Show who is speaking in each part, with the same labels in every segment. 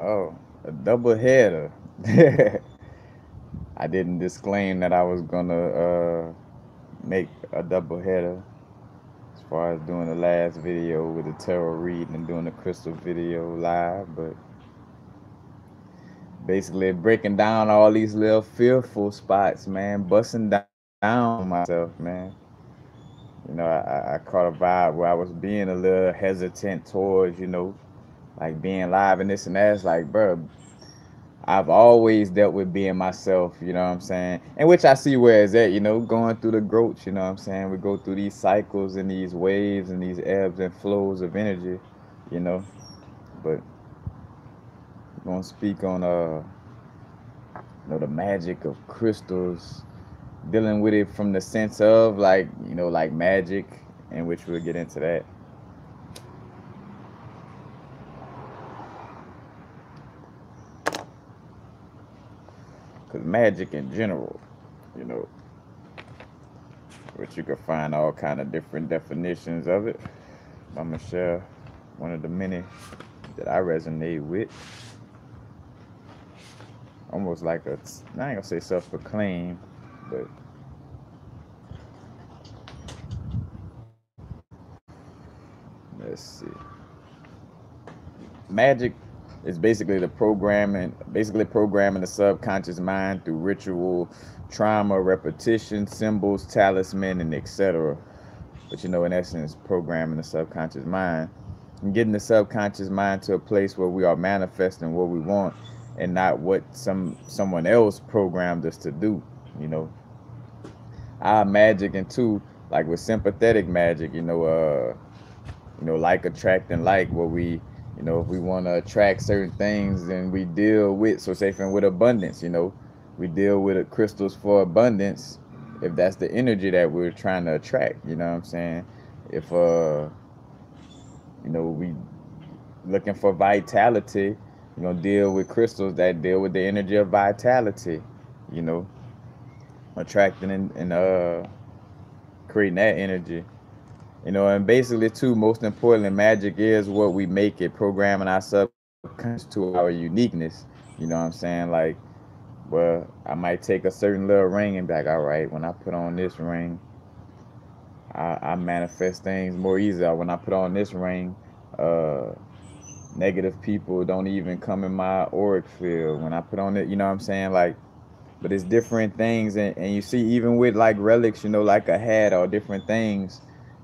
Speaker 1: Oh, a double header. I didn't disclaim that I was gonna make a double header as far as doing the last video with the tarot reading and doing the crystal video live, but basically breaking down all these little fearful spots, man, busting down myself, man. You know, I caught a vibe where I was being a little hesitant towards, like being live and this and that. It's like, bro, I've always dealt with being myself, you know what I'm saying? And which I see where it's at, going through the growth, you know what I'm saying? We go through these cycles and these waves and these ebbs and flows of energy, you know. But I'm gonna speak on the magic of crystals, dealing with it from the sense of like, like magic, in which we'll get into that. Cause magic in general, you know, which you can find all kind of different definitions of it. I'm gonna share one of the many that I resonate with. Almost like I ain't gonna say self-proclaimed, but let's see. Magic is basically programming the subconscious mind through ritual, trauma, repetition, symbols, talisman, and etc. But in essence, programming the subconscious mind and getting the subconscious mind to a place where we are manifesting what we want and not what someone else programmed us to do. You know, our magic and two, like with sympathetic magic, like attracting like, what we, if we want to attract certain things, then we deal with, so say with abundance, we deal with crystals for abundance, if that's the energy that we're trying to attract, you know what I'm saying? If we looking for vitality, deal with crystals that deal with the energy of vitality, you know, attracting and creating that energy. And basically too, most importantly, magic is what we make it, programming our subconscious to our uniqueness. You know what I'm saying? Like, well, I might take a certain little ring and be like, all right, when I put on this ring, I manifest things more easily. When I put on this ring, uh, negative people don't even come in my auric field. When I put on it, you know what I'm saying? Like, but it's different things, and you see, even with like relics, like a hat or different things,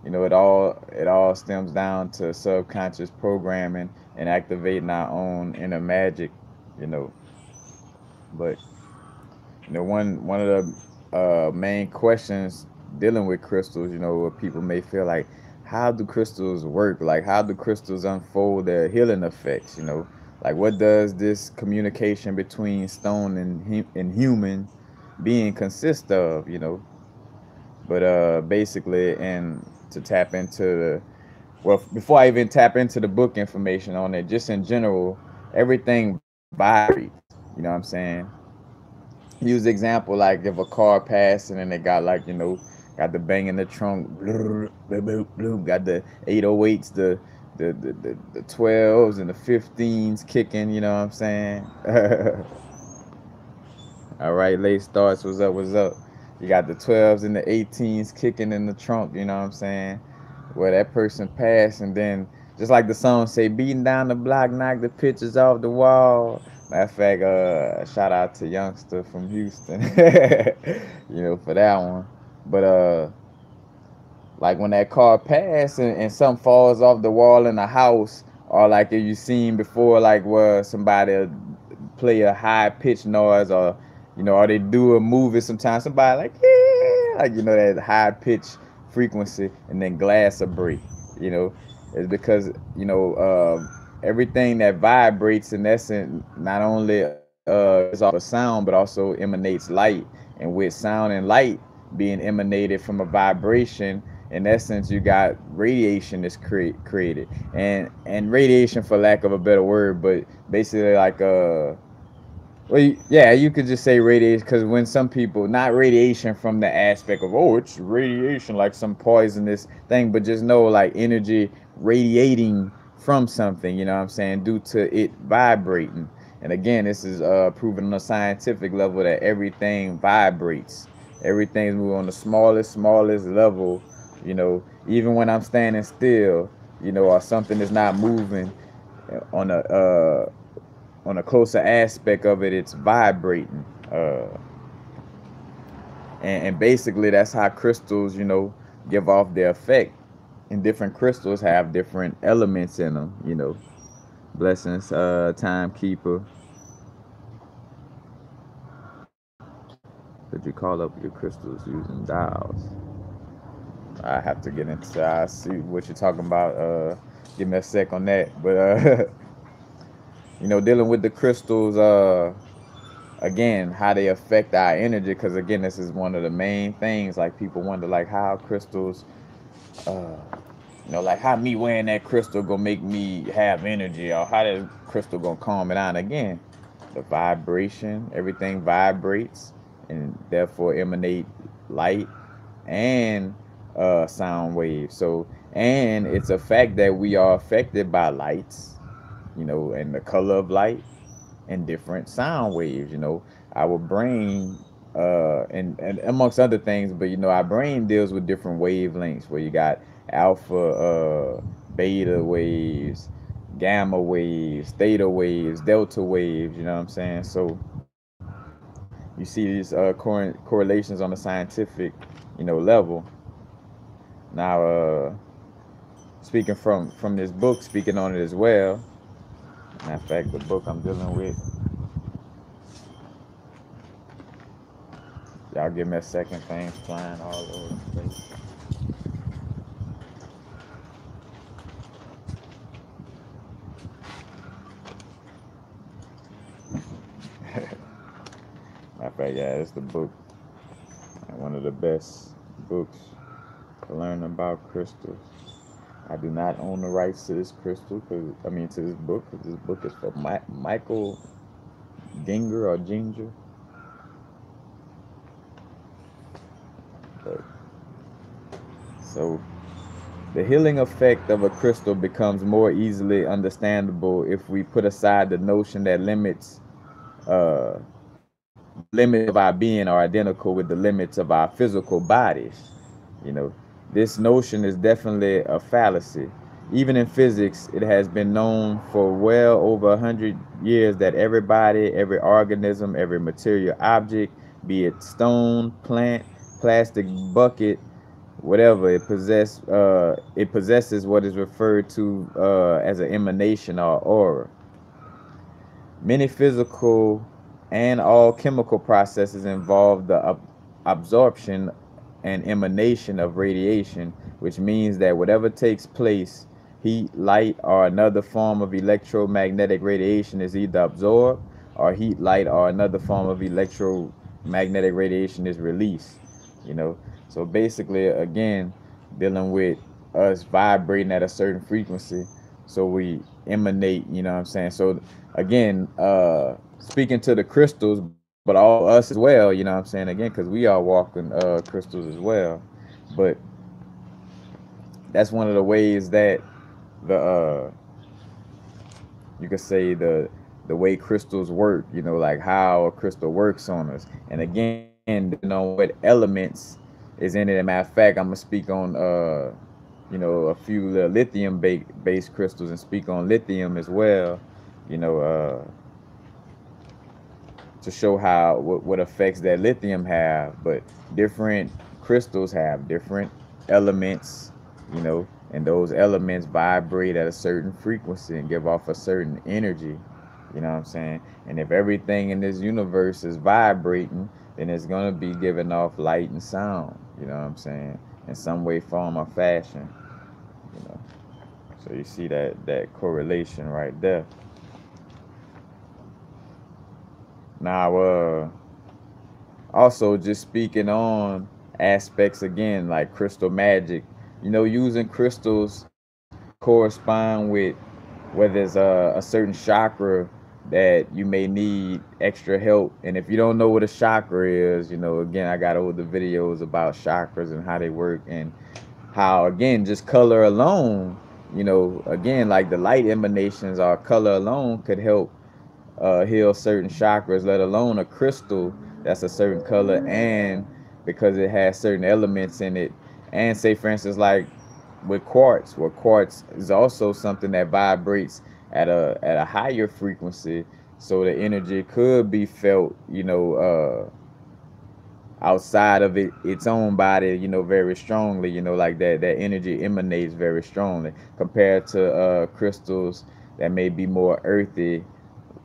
Speaker 1: it all stems down to subconscious programming and activating our own inner magic, you know. But one of the main questions dealing with crystals, where people may feel like, how do crystals work? Like, how do crystals unfold their healing effects? Like, what does this communication between stone and human being consist of? But basically, and to tap into the, well, before I even tap into the book information on it, just in general, everything vibrates. You know what I'm saying? Use the example like if a car passing and they got like, got the bang in the trunk, got the 808s, the 12s and the 15s kicking, you know what I'm saying? All right, late starts, what's up, what's up? You got the 12s and the 18s kicking in the trunk, you know what I'm saying? Where that person passed, and then, just like the song say, beating down the block, knock the pictures off the wall. Matter of fact, shout out to Youngster from Houston, for that one. But like when that car passed and something falls off the wall in the house, or like if you seen before, like where somebody play a high pitched noise, or they do a movie sometimes, somebody like, yeah, like, that high pitched frequency, and then glass will break, you know, it's because, everything that vibrates in essence not only gives off a sound but also emanates light, and with sound and light being emanated from a vibration, in essence you got radiation that's created, and radiation, for lack of a better word, but basically like well, yeah, you could just say radiation, because when some people, not radiation from the aspect of, oh, it's radiation like some poisonous thing, but just know like energy radiating from something, you know what I'm saying, due to it vibrating. And again, this is proven on a scientific level that everything vibrates. Everything's moving on the smallest level, you know, even when I'm standing still, you know, or something is not moving on a closer aspect of it, it's vibrating. And basically that's how crystals, you know, give off their effect. And different crystals have different elements in them, you know. Blessings, timekeeper. Could you call up your crystals using dials? I have to get into. I see what you're talking about. Give me a sec on that. But you know, dealing with the crystals. Again, how they affect our energy. Because again, this is one of the main things. Like people wonder, like how crystals. Uh, you know, like how me wearing that crystal gonna make me have energy, or how that crystal gonna calm it down. Again, the vibration, everything vibrates, and therefore emanate light and sound waves. So, and it's a fact that we are affected by lights, you know, and the color of light and different sound waves. You know, our brain, and amongst other things, but you know, our brain deals with different wavelengths where you got alpha, beta waves, gamma waves, theta waves, delta waves. You know what I'm saying? So you see these correlations on a scientific, you know, level. Now, speaking from this book, speaking on it as well. Matter of fact, the book I'm dealing with. Y'all give me a second. Things flying all over the place. Matter of fact, yeah, it's the book. One of the best books to learn about crystals. I do not own the rights to this crystal, to this book, because this book is for Michael Ginger or Ginger. But, so, the healing effect of a crystal becomes more easily understandable if we put aside the notion that uh, the limits of our being are identical with the limits of our physical bodies. You know, this notion is definitely a fallacy. Even in physics, it has been known for well over 100 years that every body, every organism, every material object, be it stone, plant, plastic bucket, whatever it possesses what is referred to as an emanation or aura. Many physical and all chemical processes involve the absorption and emanation of radiation, which means that whatever takes place, heat, light, or another form of electromagnetic radiation is either absorbed, or heat, light, or another form of electromagnetic radiation is released. You know, so basically, again, dealing with us vibrating at a certain frequency, so we emanate. You know what I'm saying? So again, speaking to the crystals, but all us as well, you know what I'm saying, again, because we are walking crystals as well. But that's one of the ways that the you could say the way crystals work, you know, like how a crystal works on us. And again, depending on what elements is in it. And matter of fact, I'm gonna speak on you know, a few lithium based crystals, and speak on lithium as well, you know, to show how what effects that lithium have. But different crystals have different elements, you know, and those elements vibrate at a certain frequency and give off a certain energy. You know what I'm saying? And if everything in this universe is vibrating, then it's gonna be giving off light and sound. You know what I'm saying? In some way, form, or fashion. You know. So you see that correlation right there. Now, also just speaking on aspects again, like crystal magic, you know, using crystals correspond with whether it's a certain chakra that you may need extra help. And if you don't know what a chakra is, you know, again, I got older videos about chakras and how they work, and how, again, just color alone, you know, again, like the light emanations or color alone could help heal certain chakras, let alone a crystal that's a certain color, and because it has certain elements in it. And say, for instance, like with quartz, where quartz is also something that vibrates at a higher frequency, so the energy could be felt, you know, outside of its own body, you know, very strongly, you know, like that energy emanates very strongly compared to crystals that may be more earthy,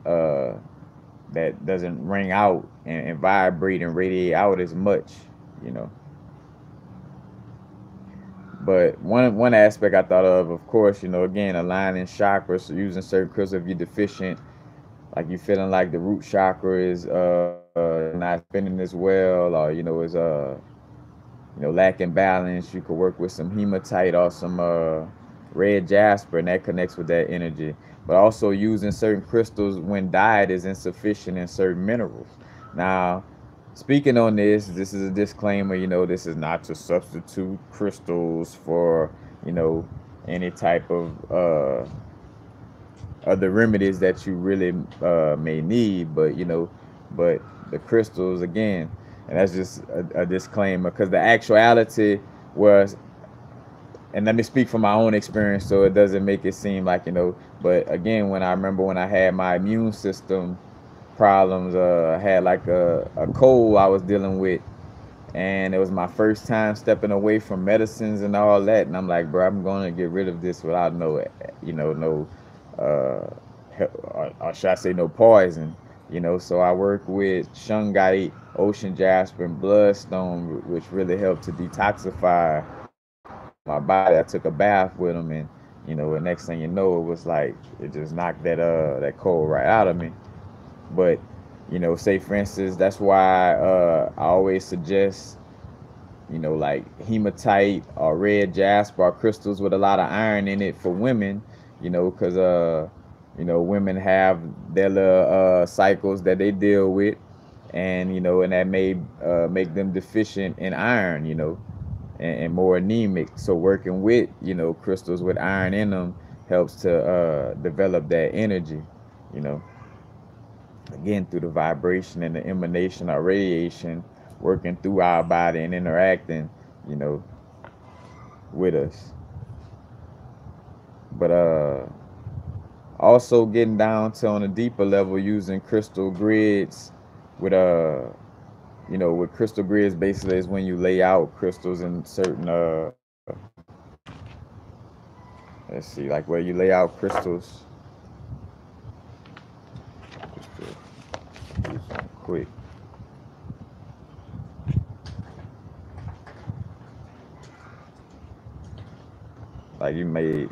Speaker 1: uh that doesn't ring out and vibrate and radiate out as much, you know. But one aspect I thought of course, you know, again, aligning chakras, so using certain crystals if you're deficient, like you feeling like the root chakra is not spinning as well, or you know, is you know, lacking balance, you could work with some hematite or some red jasper, and that connects with that energy. But also using certain crystals when diet is insufficient in certain minerals. Now, speaking on this is a disclaimer. You know, this is not to substitute crystals for, you know, any type of other remedies that you really may need. But you know, but the crystals again, and that's just a disclaimer because the actuality was, and let me speak from my own experience so it doesn't make it seem like, you know, but again, when I remember when I had my immune system problems, I had like a cold I was dealing with, and it was my first time stepping away from medicines and all that, and I'm like, bro, I'm going to get rid of this without no, you know, no uh or should I say no poison, you know. So I work with shungite, ocean jasper, and bloodstone, which really helped to detoxify my body. I took a bath with them, and you know, the next thing you know, it was like it just knocked that cold right out of me. But you know, say for instance, that's why I always suggest, you know, like hematite or red jasper or crystals with a lot of iron in it for women, you know, because you know, women have their little cycles that they deal with, and you know, and that may make them deficient in iron, you know, and more anemic. So working with, you know, crystals with iron in them helps to develop that energy, you know, again through the vibration and the emanation or radiation working through our body and interacting, you know, with us. But also getting down to on a deeper level using crystal grids with you know, with crystal grids basically is when you lay out crystals in certain let's see, like where you lay out crystals, just to do something quick. Like you may,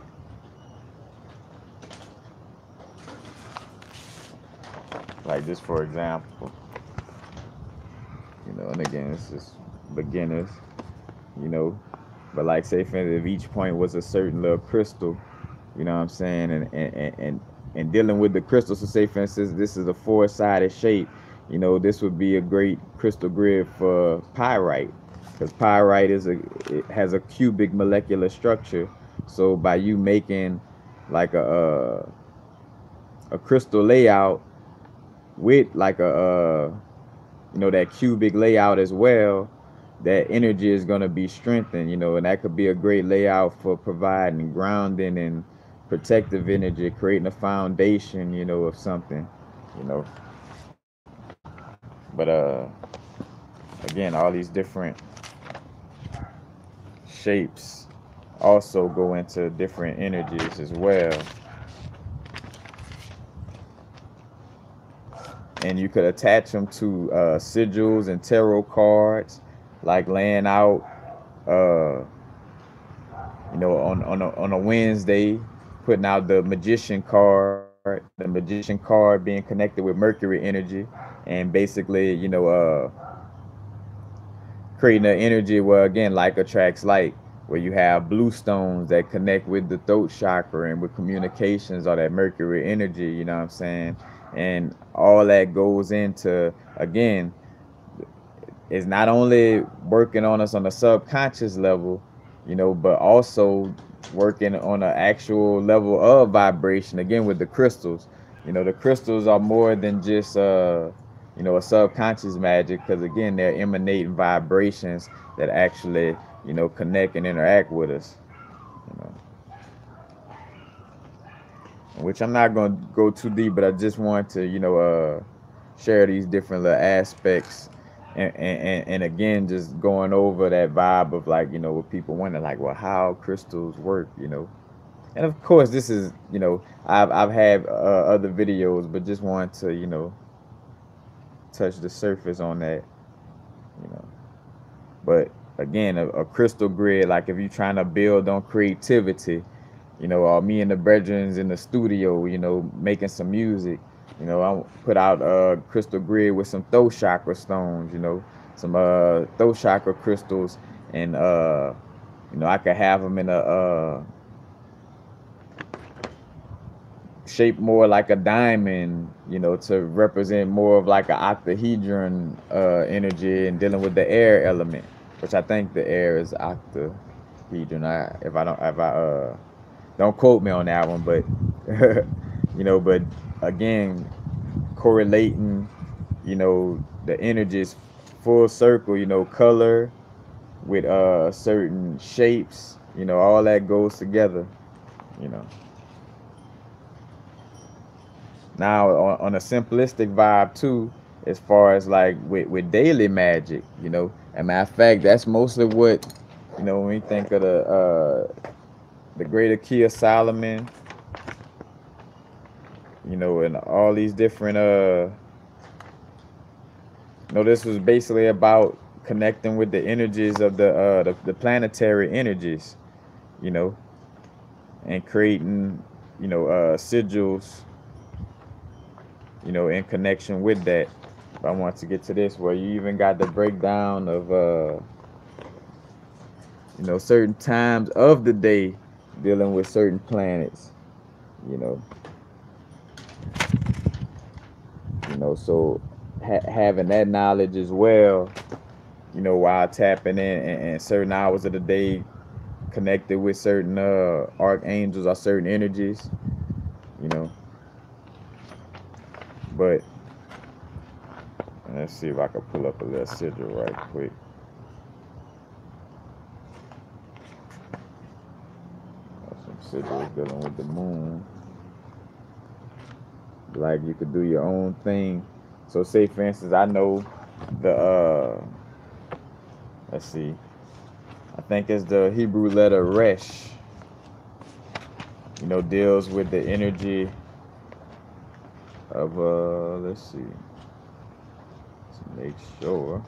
Speaker 1: like just for example, you know, and again, it's just beginners, you know, but like say for instance, if each point was a certain little crystal, you know what I'm saying, and dealing with the crystals, so say for instance, this is a four-sided shape, you know, this would be a great crystal grid for pyrite, because pyrite it has a cubic molecular structure. So by you making like a crystal layout with like you know, that cubic layout as well, that energy is going to be strengthened, you know, and that could be a great layout for providing grounding and protective energy, creating a foundation, you know, of something, you know. But again, all these different shapes also go into different energies as well. And you could attach them to sigils and tarot cards, like laying out, uh, you know, on a Wednesday, putting out the magician card, the magician card being connected with Mercury energy, and basically, you know, creating an energy where again, like attracts like, where you have blue stones that connect with the throat chakra and with communications or that Mercury energy, you know what I'm saying? And all that goes into, again, is not only working on us on a subconscious level, you know, but also working on an actual level of vibration. Again, with the crystals, the crystals are more than just a subconscious magic, because again, they're emanating vibrations that actually connect and interact with us. You know, which I'm not going to go too deep, but I just want to share these different little aspects. And again, just going over that vibe of like, what people wonder, like, well, how crystals work. And of course, this is, I've had other videos, but just want to, touch the surface on that, you know. But again, a crystal grid, like if you're trying to build on creativity, or me and the brethrens in the studio, making some music, I put out a crystal grid with some throat chakra stones, some throat chakra crystals, and I could have them in a shaped more like a diamond, to represent more of like an octahedron energy, and dealing with the air element, which I think the air is octahedron. If I don't quote me on that one, but but again, correlating, the energies full circle, color with certain shapes, all that goes together, you know. Now, on a simplistic vibe too, as far as like with daily magic, as a matter of fact, that's mostly what, when we think of the greater key of Solomon, and all these different this was basically about connecting with the energies of the planetary energies, and creating, sigils, in connection with that. But I want to get to this, where you even got the breakdown of certain times of the day dealing with certain planets, so having that knowledge as well, while tapping in certain hours of the day, connected with certain archangels or certain energies, But let's see if I can pull up a little sigil right quick. Some sigils dealing with the moon. Like you could do your own thing. So say for instance, I know the let's see, I think it's the Hebrew letter Resh, deals with the energy of let's see, let's make sure.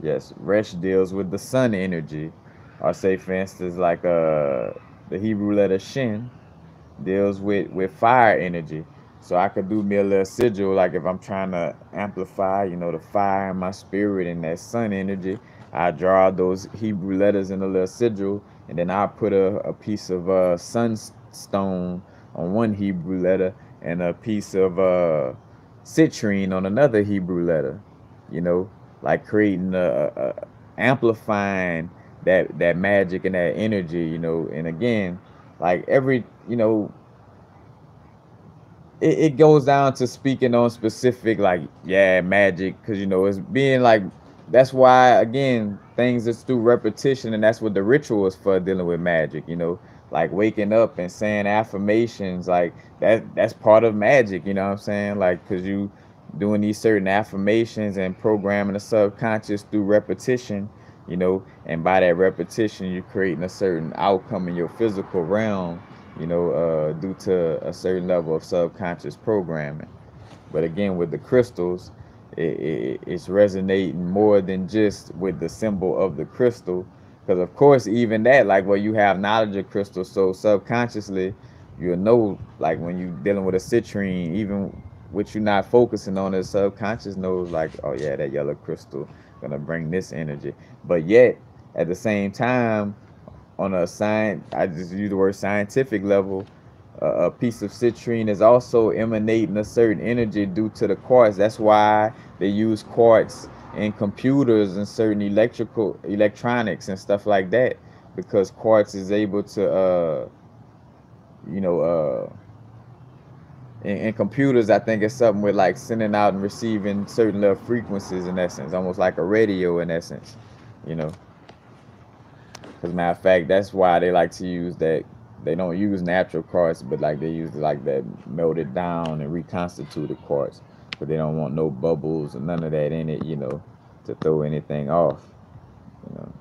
Speaker 1: Yes, Resh deals with the sun energy. Or say for instance, like the Hebrew letter Shin deals with fire energy. So I could do me a little sigil, like if I'm trying to amplify, the fire in my spirit and that sun energy, I draw those Hebrew letters in a little sigil, and then I put a piece of sunstone on one Hebrew letter and a piece of citrine on another Hebrew letter, like creating amplifying that magic and that energy, and again, like every, it goes down to speaking on specific, like, magic, because, it's being like, that's why, again, things is through repetition, and that's what the ritual is for, dealing with magic, like waking up and saying affirmations, like that's part of magic, you know what I'm saying? Like, because you doing these certain affirmations and programming the subconscious through repetition, and by that repetition, you're creating a certain outcome in your physical realm, due to a certain level of subconscious programming. But again, with the crystals, it's resonating more than just with the symbol of the crystal. Because of course, even that, like, well, you have knowledge of crystals, so subconsciously, you'll know, like when you're dealing with a citrine, even what you're not focusing on, the subconscious knows, like, oh yeah, that yellow crystal gonna bring this energy. But yet, at the same time, on a I just use the word scientific level, a piece of citrine is also emanating a certain energy due to the quartz. That's why they use quartz in computers and certain electronics and stuff like that, because quartz is able to you know in computers, I think it's something with like sending out and receiving certain little frequencies in essence, almost like a radio in essence, you know. Because matter of fact, that's why they like to use that. They don't use natural quartz, but like they use like that melted down and reconstituted quartz, but they don't want no bubbles and none of that in it, you know, to throw anything off, you know.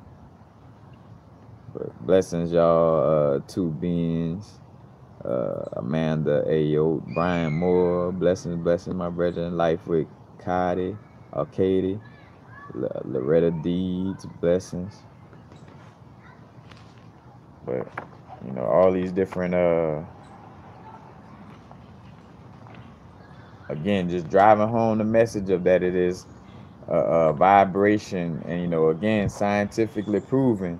Speaker 1: But blessings, y'all. Two beings. Amanda Ayo, Brian Moore, blessings, my brother in life with Cody, Katie, Loretta Deeds, blessings. But you know, all these different again, just driving home the message of that it is a vibration, and you know, again, scientifically proven.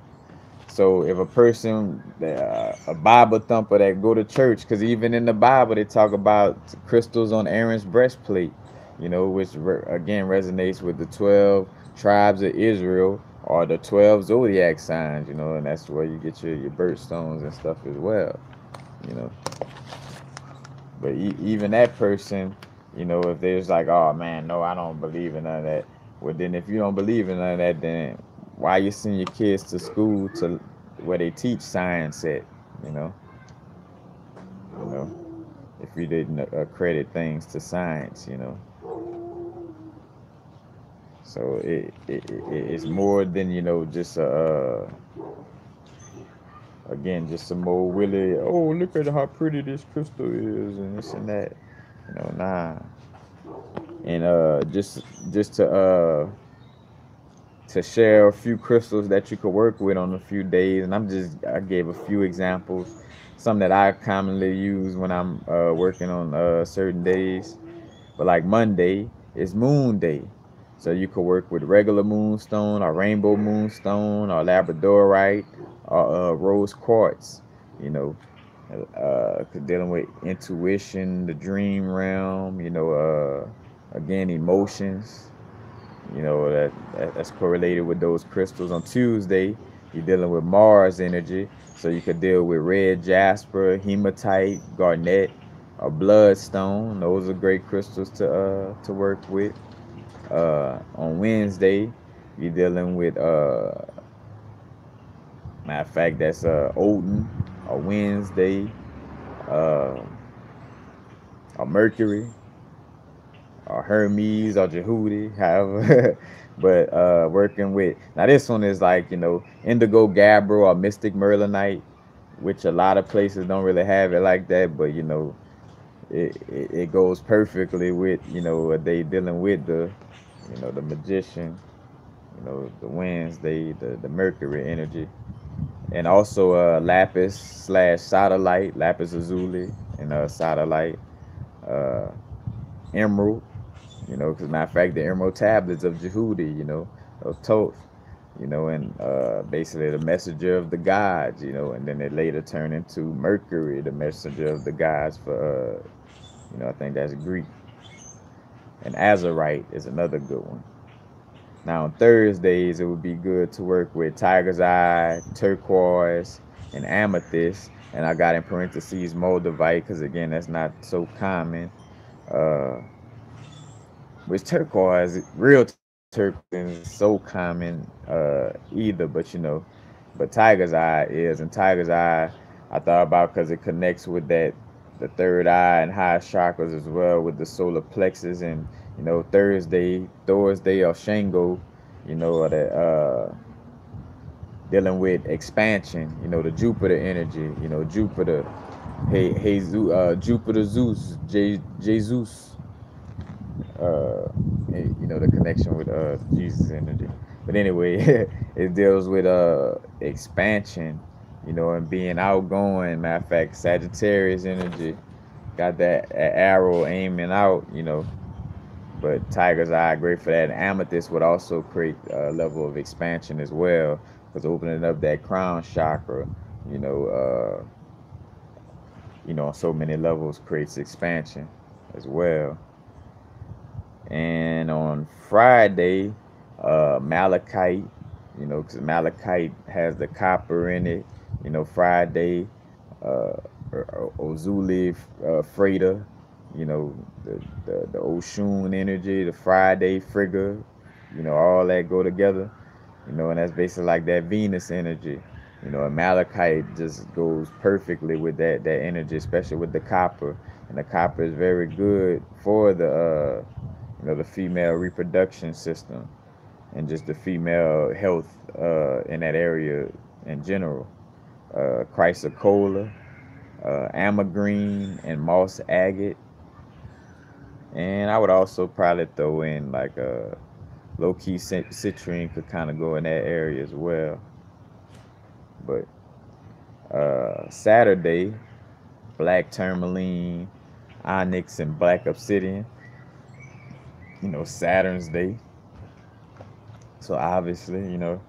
Speaker 1: So if a person, a Bible thumper that go to church, because even in the Bible they talk about crystals on Aaron's breastplate, you know, which again resonates with the 12 tribes of Israel or the 12 zodiac signs, you know, and that's where you get your birthstones and stuff as well, you know. But even that person, you know, if there's like, oh man, no, I don't believe in none of that. Well, then if you don't believe in none of that, then why you send your kids to school to where they teach science at, you know? You know, if you didn't accredit things to science, you know. So it's more than, you know, just again, just some old Willie, oh, look at how pretty this crystal is and this and that. You know, nah. And just to share a few crystals that you could work with on a few days, and I gave a few examples, some that I commonly use when I'm working on certain days. But like Monday is Moon Day, so you could work with regular moonstone or rainbow moonstone or labradorite or rose quartz, you know, dealing with intuition, the dream realm, you know, again, emotions, you know, that's correlated with those crystals. On Tuesday, you're dealing with Mars energy, so you could deal with red jasper, hematite, garnet, or bloodstone. Those are great crystals to work with. On Wednesday, you're dealing with matter of fact, that's Odin, or Wednesday, uh, or Mercury, or Hermes, or Jehudi, however. But working with, now this one is like, you know, indigo gabbro or mystic merlinite, which a lot of places don't really have it like that, but you know, it goes perfectly with, you know, what they dealing with, the, you know, the magician, you know, the Wednesday, the Mercury energy. And also lapis slash satellite, lapis lazuli, and satellite, uh, emerald, you know, because matter of fact, the emerald tablets of Jehudi, you know, of Thoth, you know, and basically the messenger of the gods, you know, and then it later turned into Mercury, the messenger of the gods for, you know, I think that's Greek. And azurite is another good one. Now on Thursdays, it would be good to work with tiger's eye, turquoise, and amethyst. And I got in parentheses moldavite because again, that's not so common. Uh, which turquoise, real turquoise is so common either, but you know, but tiger's eye is, and tiger's eye I thought about because it connects with that the third eye and high chakras as well with the solar plexus, and you know Thursday or Shango, you know, or that dealing with expansion, you know, the Jupiter energy, you know, Jupiter, Jupiter Zeus, Jesus, you know, the connection with Jesus energy. But anyway, it deals with expansion, you know, and being outgoing. Matter of fact, Sagittarius energy got that arrow aiming out, you know. But tiger's eye, great for that. And amethyst would also create a level of expansion as well, because opening up that crown chakra, you know, on so many levels creates expansion as well. And on Friday, Malachite, you know, because malachite has the copper in it. You know, Friday, uh, Ozuli, Freda, you know, the Oshun energy, the Friday Frigga, you know, all that go together, you know, and that's basically like that Venus energy. You know, and malachite just goes perfectly with that energy, especially with the copper. And the copper is very good for the you know, the female reproduction system and just the female health in that area in general. Chrysocolla, ambergris, and moss agate. And I would also probably throw in like a low-key citrine could kind of go in that area as well. But Saturday, black tourmaline, onyx, and black obsidian. You know, Saturn's day. So obviously, you know,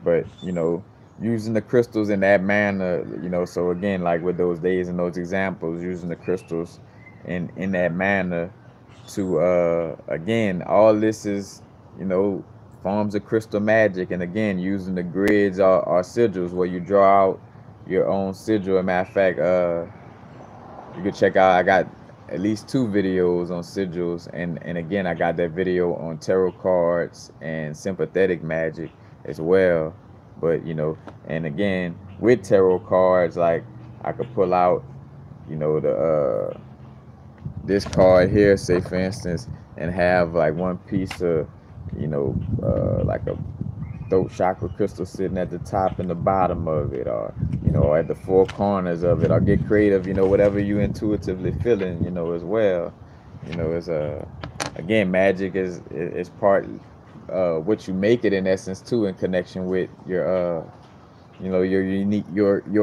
Speaker 1: but you know, using the crystals in that manner, you know, so again, like with those days and those examples, using the crystals in that manner to again, all this is, you know, forms of crystal magic. And again, using the grids or sigils where you draw out your own sigil. As a matter of fact, you can check out, I got at least 2 videos on sigils, and again, I got that video on tarot cards and sympathetic magic as well. But you know, and again, with tarot cards, like I could pull out, you know, the this card here, say for instance, and have like one piece of, you know, like a throat chakra crystal sitting at the top and the bottom of it, or you know, at the 4 corners of it, or get creative, you know, whatever you intuitively feeling, you know, as well. You know, it's again, magic is part what you make it in essence too, in connection with your you know, your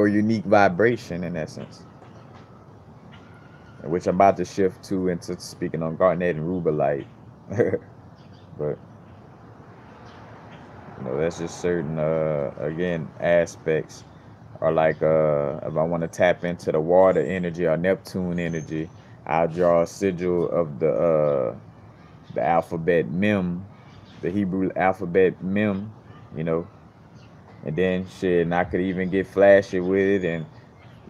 Speaker 1: unique vibration in essence, which I'm about to shift to into speaking on Garnet and Rubellite. But you know, that's just certain again aspects. Or like if I want to tap into the water energy or Neptune energy, I'll draw a sigil of the alphabet Mem, the Hebrew alphabet Mem, you know, and then shit, and I could even get flashy with it and,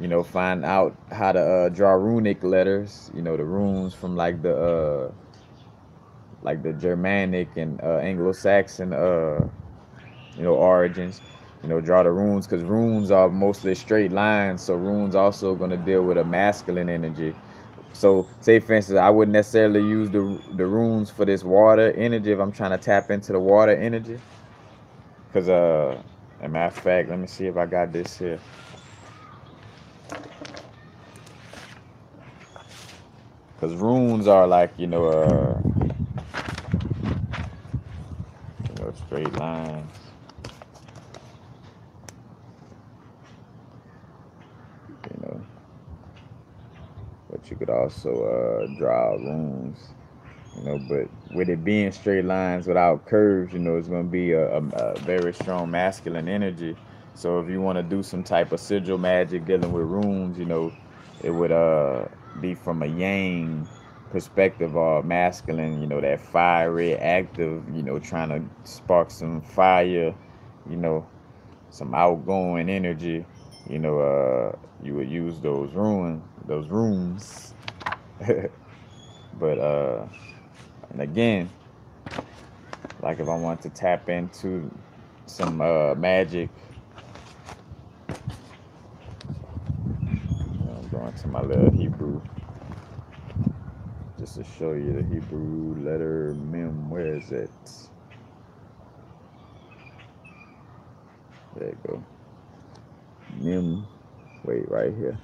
Speaker 1: you know, find out how to draw runic letters, you know, the runes from like the Germanic and Anglo-Saxon you know, origins. You know, draw the runes, because runes are mostly straight lines, so runes also going to deal with a masculine energy. So say for instance, I wouldn't necessarily use the runes for this water energy if I'm trying to tap into the water energy, because as a matter of fact, let me see if I got this here. Because runes are like, you know, straight lines. You know, but you could also draw runes, you know, but with it being straight lines without curves, you know, it's going to be a very strong masculine energy. So if you want to do some type of sigil magic dealing with runes, you know, it would be from a yang perspective or masculine, you know, that fiery, active, you know, trying to spark some fire, you know, some outgoing energy, you know, you would use those runes. But and again, like if I want to tap into some magic, I'm going to my little Hebrew just to show you the Hebrew letter Mem. Where is it? There you go. Mem. Wait, right here.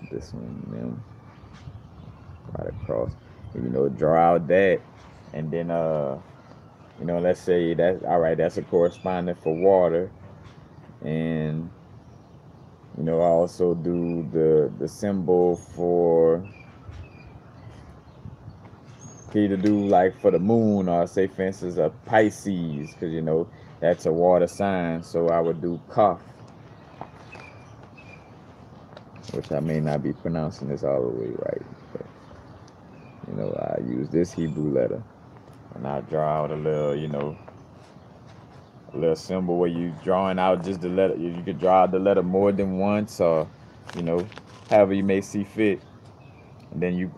Speaker 1: This one, Mem. Right across. You know, draw out that, and then you know, let's say that, all right, that's a correspondent for water. And you know, I also do the symbol for, either do like for the moon, or say for instance a Pisces, because you know that's a water sign, so I would do Kaf, which I may not be pronouncing this all the way right, but you know, I use this Hebrew letter. And I draw out a little, a little symbol where you drawing out just the letter. You could draw out the letter more than once, or you know, however you may see fit. And then you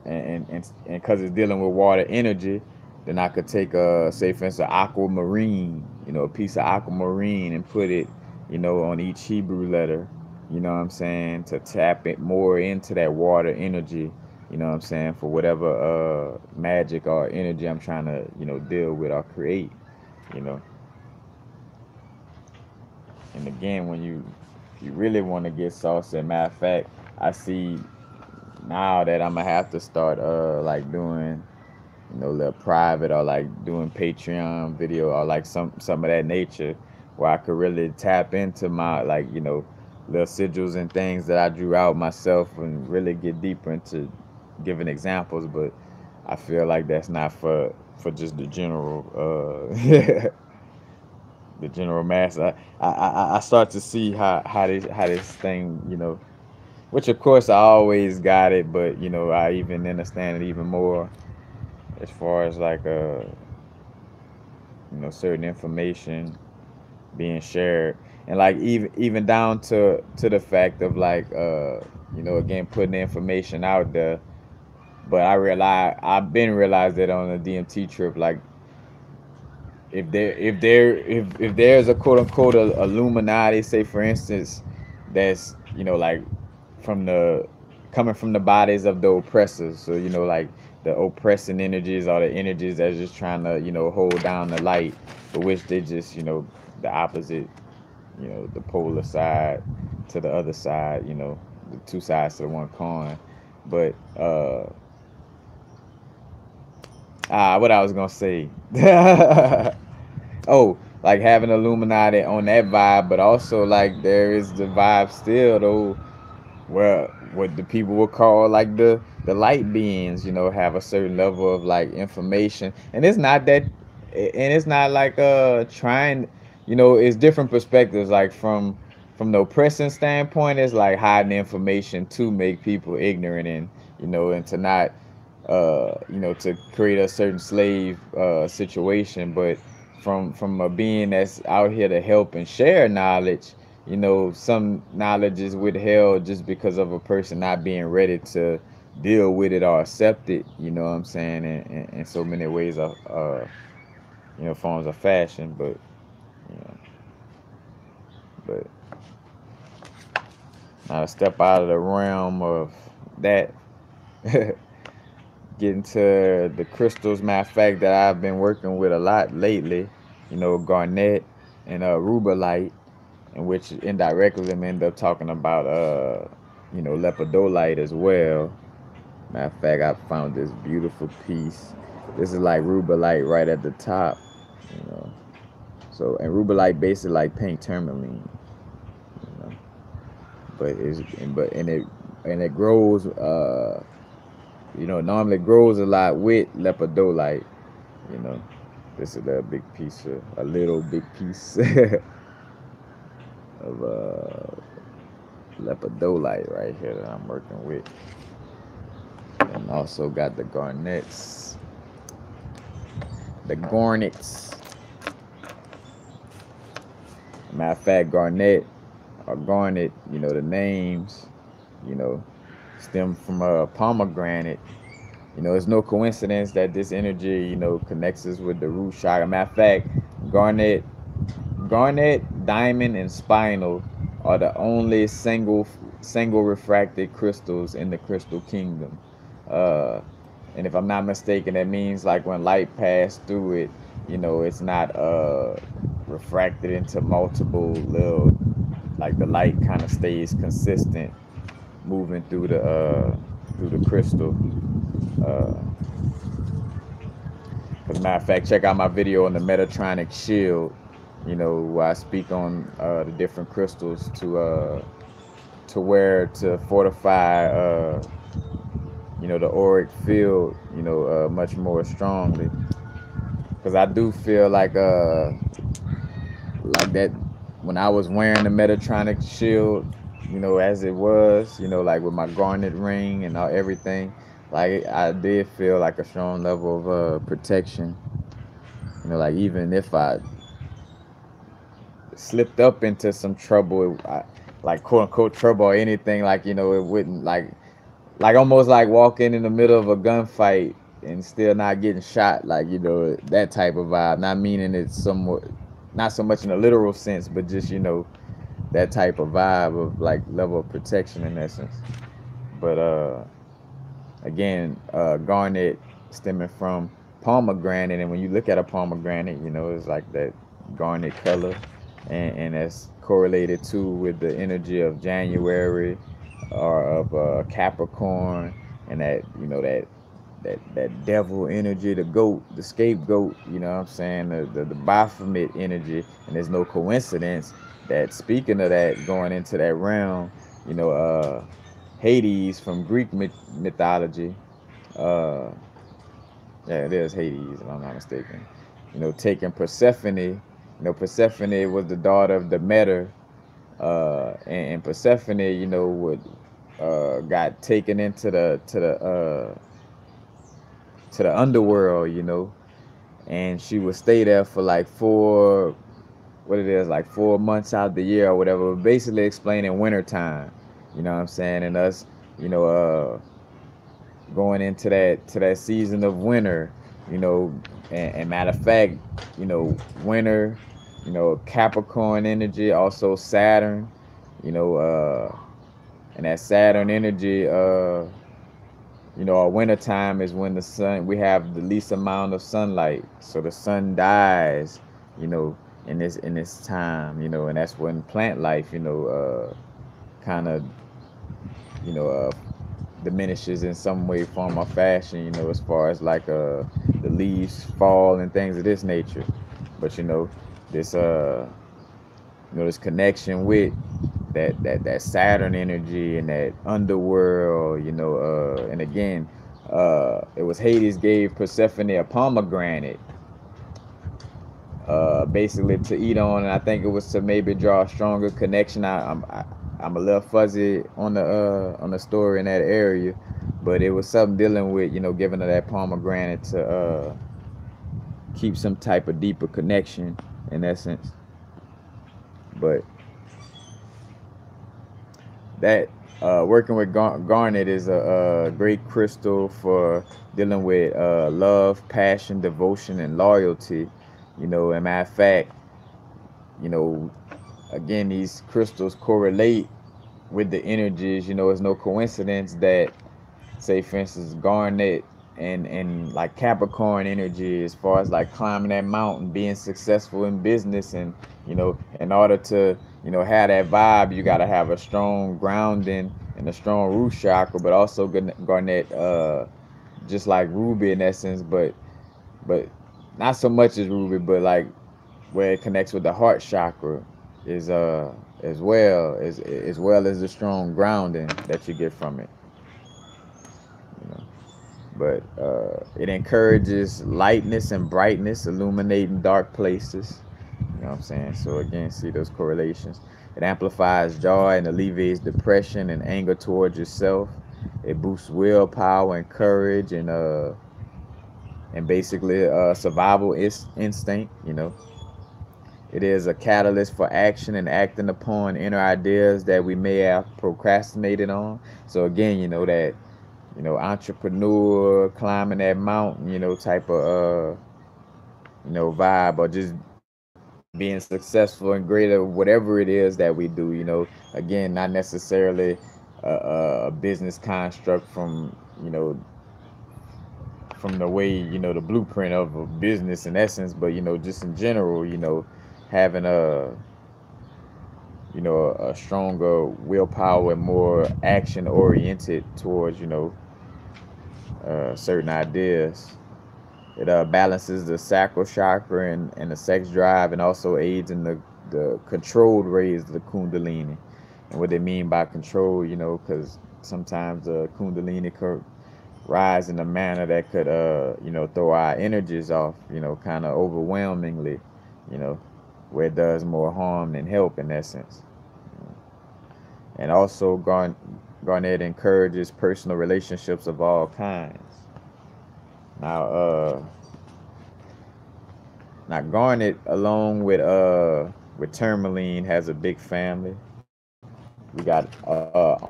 Speaker 1: and because it's dealing with water energy, then I could take say for instance aquamarine, a piece of aquamarine and put it, on each Hebrew letter. You know what I'm saying, to tap it more into that water energy. You know what I'm saying, for whatever magic or energy I'm trying to deal with or create. You know. And again, when you really want to get saucy, matter of fact, I see now that I'm gonna have to start like doing little private or like doing Patreon video or like some of that nature where I could really tap into my like little sigils and things that I drew out myself and really get deeper into giving examples. But I feel like that's not for just the general the general mass. I start to see how this thing, which of course I always got it, but I even understand it even more as far as like certain information being shared, and like even down to the fact of like again putting the information out there. But I've been realized that on the DMT trip, like if there's a quote unquote Illuminati, say for instance, that's like from the coming from the bodies of the oppressors, so like the oppressing energies or the energies that's just trying to hold down the light, for which they just the opposite, the polar side to the other side, the two sides to the one coin. But what I was gonna say. Oh, like having Illuminati on that vibe, but also like there is the vibe still though, where what the people would call like the light beings, have a certain level of like information, and it's not that, and it's not like trying, it's different perspectives. Like from the oppressing standpoint, it's like hiding information to make people ignorant, and and to not to create a certain slave situation. But from a being that's out here to help and share knowledge, some knowledge is withheld just because of a person not being ready to deal with it or accept it. You know what I'm saying? In so many ways of forms of fashion, but you know, but now to step out of the realm of that. Getting to the crystals, matter of fact, that I've been working with a lot lately, Garnet and Rubellite, in which indirectly I'm end up talking about lepidolite as well. Matter of fact, I found this beautiful piece. This is like Rubellite right at the top, So, and Rubellite basically like pink tourmaline, but it grows normally grows a lot with lepidolite. This is a little big piece of lepidolite right here that I'm working with, and also got the garnets. Matter of fact, garnet or garnet, the names, stem from a pomegranate. It's no coincidence that this energy, connects us with the root chakra. Matter of fact, garnet, diamond, and spinel are the only single refracted crystals in the crystal kingdom. And if I'm not mistaken, that means like when light passed through it, it's not refracted into multiple little, like the light kind of stays consistent moving through the crystal. As a matter of fact, check out my video on the Metatronic shield, where I speak on the different crystals to wear to fortify the auric field, much more strongly. Because I do feel like that when I was wearing the Metatronic shield, as it was, like with my garnet ring and everything, like I did feel like a strong level of protection. You know, like even if I slipped up into some trouble, like quote unquote trouble or anything, like it wouldn't like almost like walking in the middle of a gunfight and still not getting shot, like that type of vibe. Not meaning it's somewhat, not so much in a literal sense, but just that type of vibe of like level of protection in essence. But again, garnet stemming from pomegranate, and when you look at a pomegranate, it's like that garnet color, and that's correlated too with the energy of January or of Capricorn, and that that devil energy, the goat, the scapegoat. You know what I'm saying? The Baphomet energy, and there's no coincidence that speaking of that, going into that realm, you know, Hades from Greek mythology. Uh, yeah, it is Hades, if I'm not mistaken. Taking Persephone. Persephone was the daughter of Demeter, and Persephone, would got taken into the underworld, and she would stay there for like what it is, like 4 months out of the year or whatever, basically explaining wintertime. You know what I'm saying? And us, you know, going into that season of winter, you know, and matter of fact, winter, Capricorn energy, also Saturn, you know, and that Saturn energy, our winter time is when we have the least amount of sunlight, so the sun dies, you know, in this time, and that's when plant life, kind of, you know, uh, diminishes in some way, form, or fashion, as far as like the leaves fall and things of this nature. But this this connection with that Saturn energy and that underworld, and again, it was Hades gave Persephone a pomegranate, basically to eat on, and I think it was to maybe draw a stronger connection. I'm a little fuzzy on the story in that area, but it was something dealing with giving her that pomegranate to keep some type of deeper connection in essence. But that working with garnet is a great crystal for dealing with love, passion, devotion, and loyalty. And matter of fact, you know, again, these crystals correlate with the energies. It's no coincidence that, say, for instance, garnet and like Capricorn energy, as far as like climbing that mountain, being successful in business, and in order to have that vibe, you got to have a strong grounding and a strong root chakra, but also garnet, just like ruby in essence, but not so much as ruby, but like where it connects with the heart chakra is as well as the strong grounding that you get from it. You know. But it encourages lightness and brightness, illuminating dark places. You know what I'm saying? So again, see those correlations. It amplifies joy and alleviates depression and anger towards yourself. It boosts willpower and courage and basically survival instinct. It is a catalyst for action and acting upon inner ideas that we may have procrastinated on. So again, that entrepreneur climbing that mountain, type of vibe, or just being successful and greater, whatever it is that we do. Again, not necessarily a business construct from the way the blueprint of a business in essence, but just in general, having a stronger willpower and more action oriented towards certain ideas. It balances the sacral chakra and the sex drive, and also aids in the controlled raise of the kundalini. And what they mean by control, because sometimes the kundalini could rise in a manner that could throw our energies off, kind of overwhelmingly, you know where it does more harm than help in essence. And also Garnet encourages personal relationships of all kinds. Now, Garnet, along with tourmaline, has a big family. You got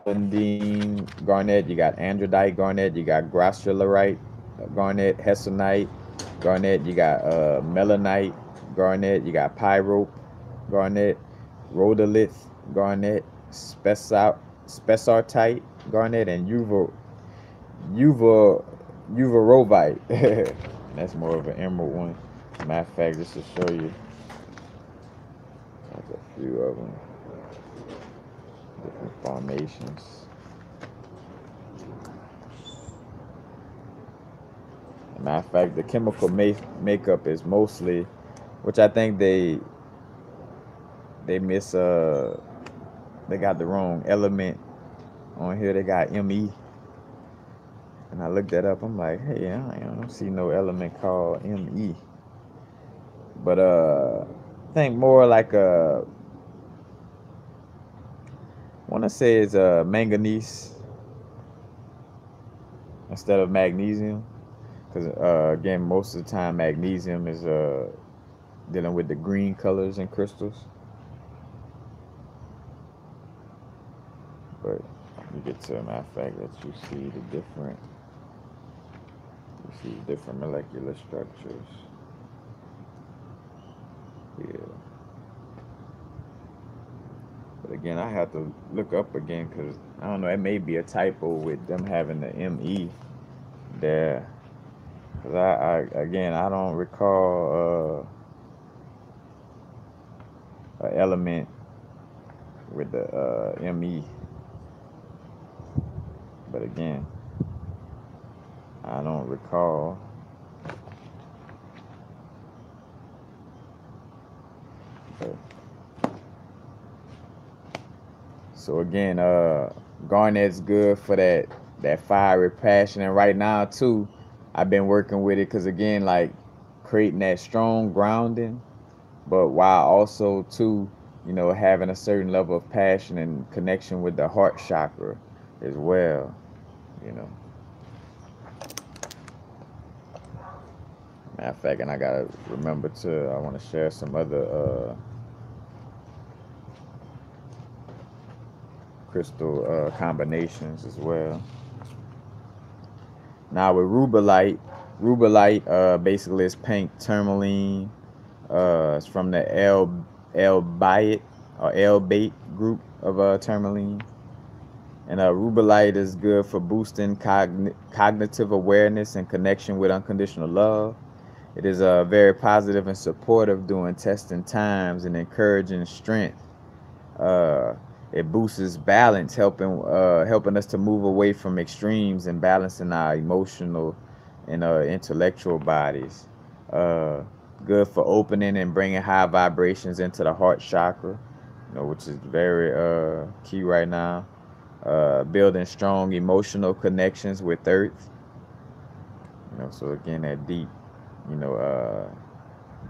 Speaker 1: undine garnet, you got androdite garnet, you got grossularite garnet, hessonite garnet, you got melanite garnet, you got pyrope garnet, rhodolith garnet, spessartite garnet, and uva uvarovite. That's more of an emerald one. Matter of fact, just to show you, there's a few of them, different formations. Matter of fact, the chemical makeup is mostly, which I think they miss, they got the wrong element on here. They got Me, and I looked that up. I'm like, hey, I don't see no element called Me. But I think more like I want to say it's manganese instead of magnesium, because again, most of the time magnesium is dealing with the green colors in crystals. But you get to a matter of fact that you see different molecular structures here. But again, I have to look up again because I don't know, it may be a typo with them having the ME there. Because I don't recall an element with the ME. But again, I don't recall. So again, Garnet's good for that fiery passion, and right now too, I've been working with it because again, like creating that strong grounding, but while also too, having a certain level of passion and connection with the heart chakra as well, Matter of fact, and I gotta remember I want to share some other crystal combinations as well. Now with Rubellite basically is pink tourmaline. It's from the L-bate group of tourmaline. And Rubellite is good for boosting cognitive awareness and connection with unconditional love. It is very positive and supportive during testing times and encouraging strength. It boosts balance, helping us to move away from extremes and balancing our emotional and intellectual bodies. Good for opening and bringing high vibrations into the heart chakra, which is very key right now. Building strong emotional connections with Earth. So again, that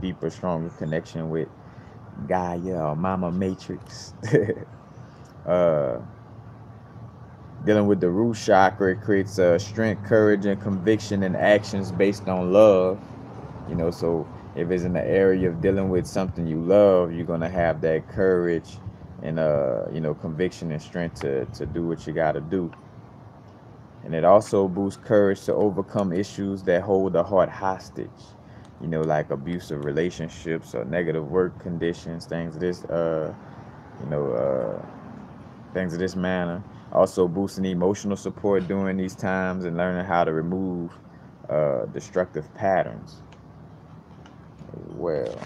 Speaker 1: deeper, stronger connection with Gaia or Mama Matrix. Dealing with the root chakra, it creates strength, courage, and conviction in actions based on love. So if it's in the area of dealing with something you love, you're gonna have that courage and conviction and strength to do what you gotta do. And it also boosts courage to overcome issues that hold the heart hostage. Like abusive relationships or negative work conditions, things of this things of this manner. Also boosting emotional support during these times and learning how to remove destructive patterns as well.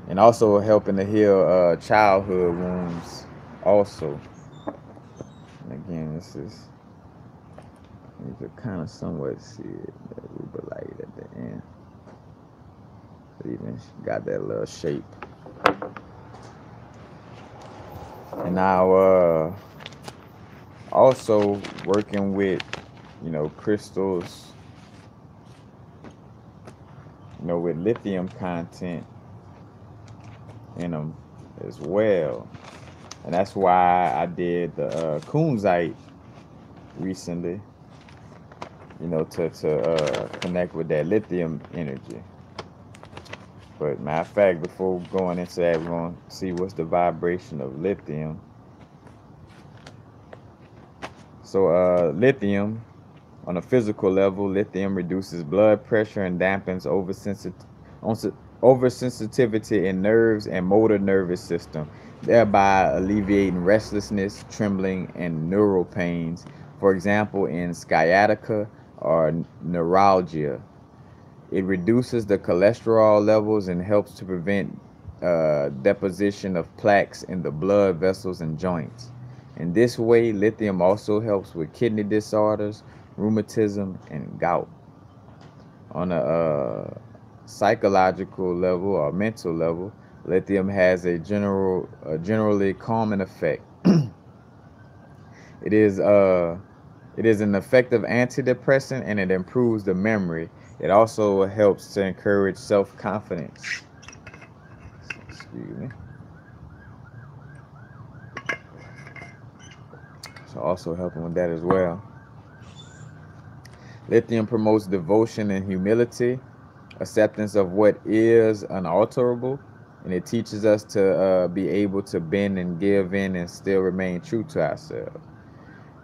Speaker 1: And also helping to heal childhood wounds also. And again, you could kind of somewhat see it, that Rubellite at the end. It even got that little shape. And now also working with crystals with lithium content in them. as well. And that's why I did the kunzite recently, you know, to connect with that lithium energy. But matter of fact, before going into that, we're going to see what's the vibration of lithium. So lithium, on a physical level, lithium reduces blood pressure and dampens oversensitivity in nerves and motor nervous system, thereby alleviating restlessness, trembling, and neural pains, for example, in sciatica or neuralgia. It reduces the cholesterol levels and helps to prevent deposition of plaques in the blood vessels and joints. In this way, lithium also helps with kidney disorders, rheumatism, and gout. On a psychological level or mental level, lithium has a generally calming effect. It is an effective antidepressant, and it improves the memory. It also helps to encourage self-confidence. Excuse me. So also helping with that as well. Lithium promotes devotion and humility, acceptance of what is unalterable, and it teaches us to be able to bend and give in and still remain true to ourselves.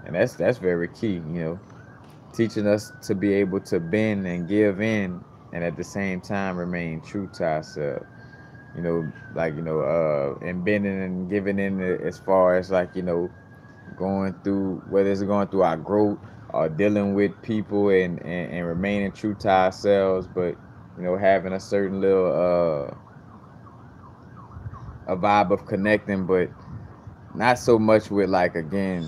Speaker 1: And that's very key, you know, teaching us to be able to bend and give in and at the same time remain true to ourselves. You know, like, you know, and bending and giving in as far as, like, you know, going through, whether it's going through our growth or dealing with people and remaining true to ourselves, but, you know, having a certain little a vibe of connecting, but not so much with, like, again,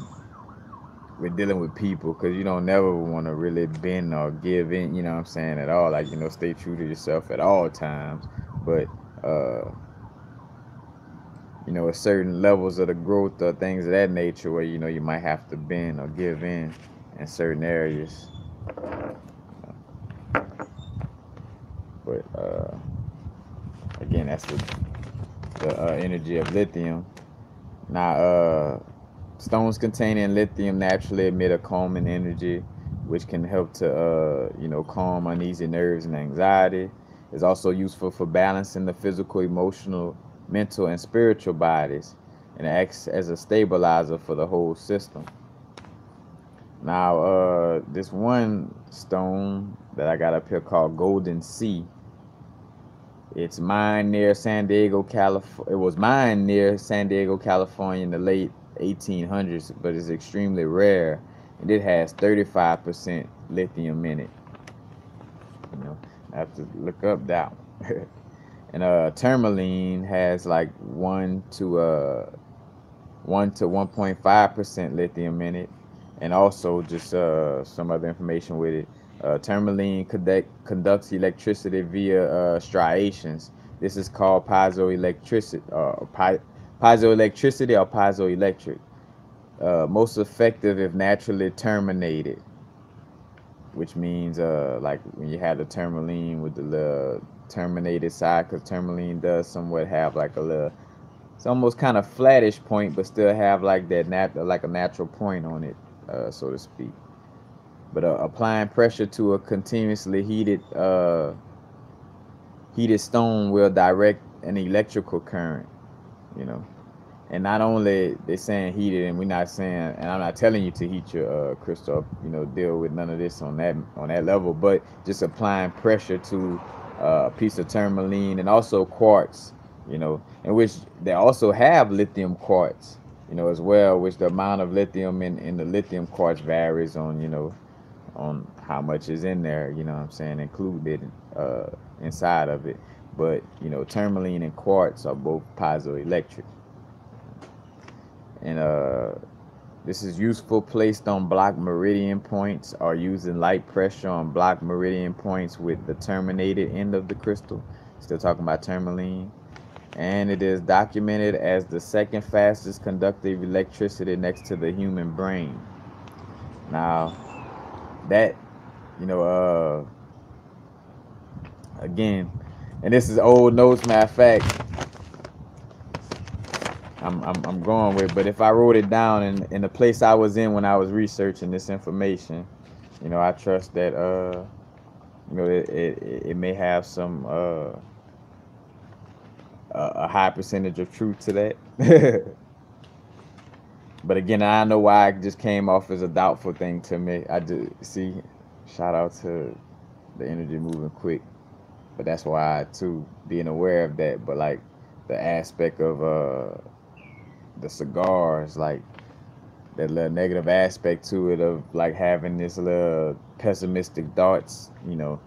Speaker 1: with dealing with people, because you don't never want to really bend or give in, you know what I'm saying, at all. Like, you know, stay true to yourself at all times, but you know, at certain levels of the growth or things of that nature where, you know, you might have to bend or give in certain areas. But again, that's the energy of lithium. Now, stones containing lithium naturally emit a calming energy, which can help to, you know, calm uneasy nerves and anxiety. It's also useful for balancing the physical, emotional, mental, and spiritual bodies, and acts as a stabilizer for the whole system. Now, this one stone that I got up here called Golden Sea. It's mined near San Diego, California. It was mined near San Diego, California in the late 1800s, but it's extremely rare, and it has 35% lithium in it. You know, I have to look up that one. And tourmaline has like 1 to 1.5% lithium in it, and also just some other information with it. Tourmaline conducts electricity via striations. This is called piezoelectricity, or piezoelectric. Most effective if naturally terminated, which means like when you have the tourmaline with the little terminated side, because tourmaline does somewhat have like a little, it's almost kind of flattish point, but still have like that like a natural point on it, so to speak. But applying pressure to a continuously heated stone will direct an electrical current, you know. And not only they're saying heated, and we're not saying, and I'm not telling you to heat your crystal, you know, deal with none of this on that level, but just applying pressure to a piece of tourmaline, and also quartz, you know, in which they also have lithium quartz, you know, as well, which the amount of lithium in the lithium quartz varies on, you know, on how much is in there, you know what I'm saying, included inside of it. But, you know, tourmaline and quartz are both piezoelectric. And this is useful placed on block meridian points, or using light pressure on block meridian points with the terminated end of the crystal. Still talking about tourmaline. And it is documented as the second fastest conductive electricity next to the human brain. Now, that, you know, again, and this is old notes, matter of fact, I'm going with. But if I wrote it down in the place I was in when I was researching this information, you know, I trust that you know, it may have some a high percentage of truth to that. But again, I know why it just came off as a doubtful thing to me. I just see, shout out to the energy moving quick, but that's why I too being aware of that. But like the aspect of the cigars, like that little negative aspect to it of like having this little pessimistic thoughts, you know.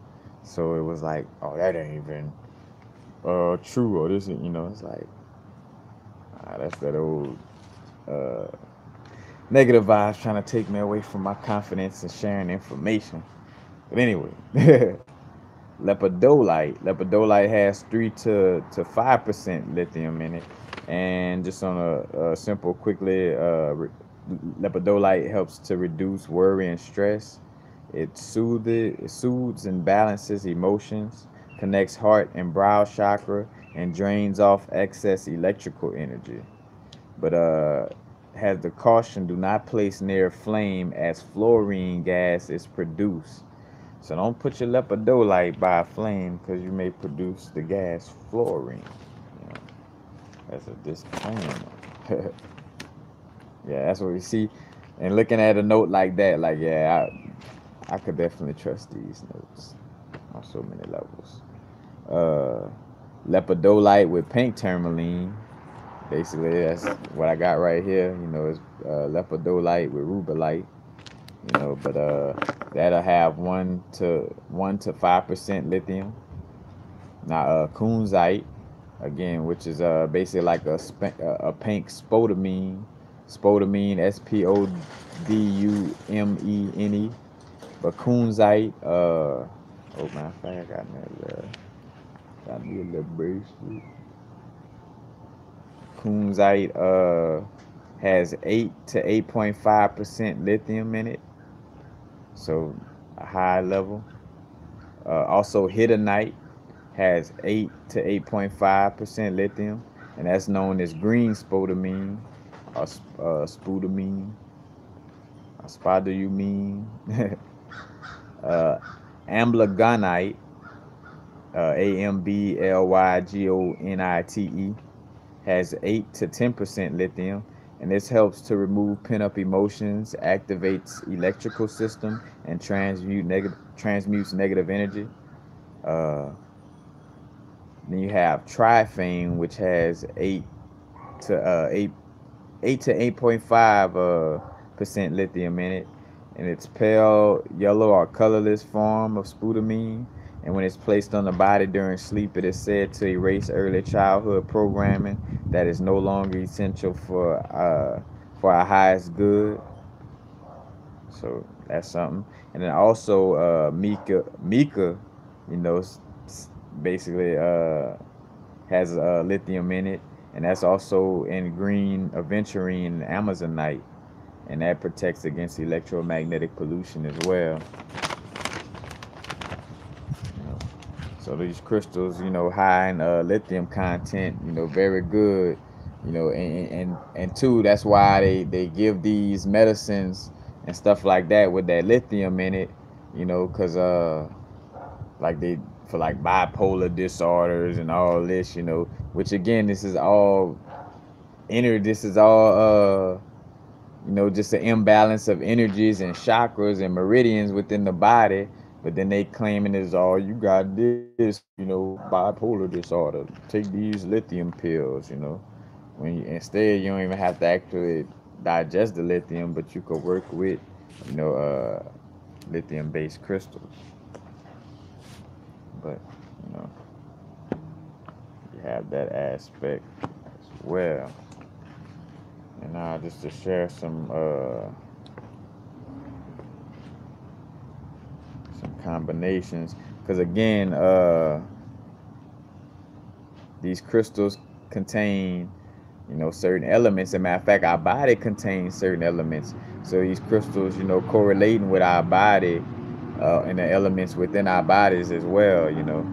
Speaker 1: So it was like, oh, that ain't even true, or this, you know. It's like, that's that old negative vibes trying to take me away from my confidence in sharing information. But anyway, lepidolite. Lepidolite has 3 to 5% lithium in it, and just on a simple, quickly, lepidolite helps to reduce worry and stress. It soothes and balances emotions, connects heart and brow chakra, and drains off excess electrical energy. But has the caution: do not place near flame as fluorine gas is produced. So don't put your lepidolite by a flame because you may produce the gas fluorine. You know, that's a disclaimer. Yeah, that's what we see. And looking at a note like that, like, yeah, I could definitely trust these notes on so many levels. Lepidolite with pink tourmaline. Basically, that's what I got right here. You know, it's lepidolite with rubellite. You know, but that'll have 1 to 5% lithium. Now, kunzite, again, which is basically like a pink spodumene. Spodumene, spodumene. But kunzite, oh man, I got me a little bracelet. Kunzite has 8 to 8.5% lithium in it, so a high level. Also, hittite has 8 to 8.5% lithium, and that's known as green spodumene or spodumene. Spodumene. Amblygonite, Amblygonite, has 8 to 10% lithium, and this helps to remove pent-up emotions, activates electrical system, and transmutes negative energy. Then you have tryphane, which has 8 to 8.5% lithium in it, and it's pale yellow or colorless form of spodumene. And when it's placed on the body during sleep, it is said to erase early childhood programming that is no longer essential for our highest good. So that's something. And then also mica, you know, basically has lithium in it, and that's also in green aventurine and amazonite, and that protects against electromagnetic pollution as well. So these crystals, you know, high in lithium content, you know, very good, you know, and two, that's why they give these medicines and stuff like that with that lithium in it, you know, because like they for like bipolar disorders and all this, you know, which again, this is all you know, just an imbalance of energies and chakras and meridians within the body. But then they claiming is all you got this, you know, bipolar disorder. Take these lithium pills, you know. When instead you don't even have to actually digest the lithium, but you could work with, you know, lithium-based crystals. But you know, you have that aspect as well. And now just to share some combinations, because again, these crystals contain, you know, certain elements. As a matter of fact, our body contains certain elements. So these crystals, you know, correlating with our body and the elements within our bodies as well, you know.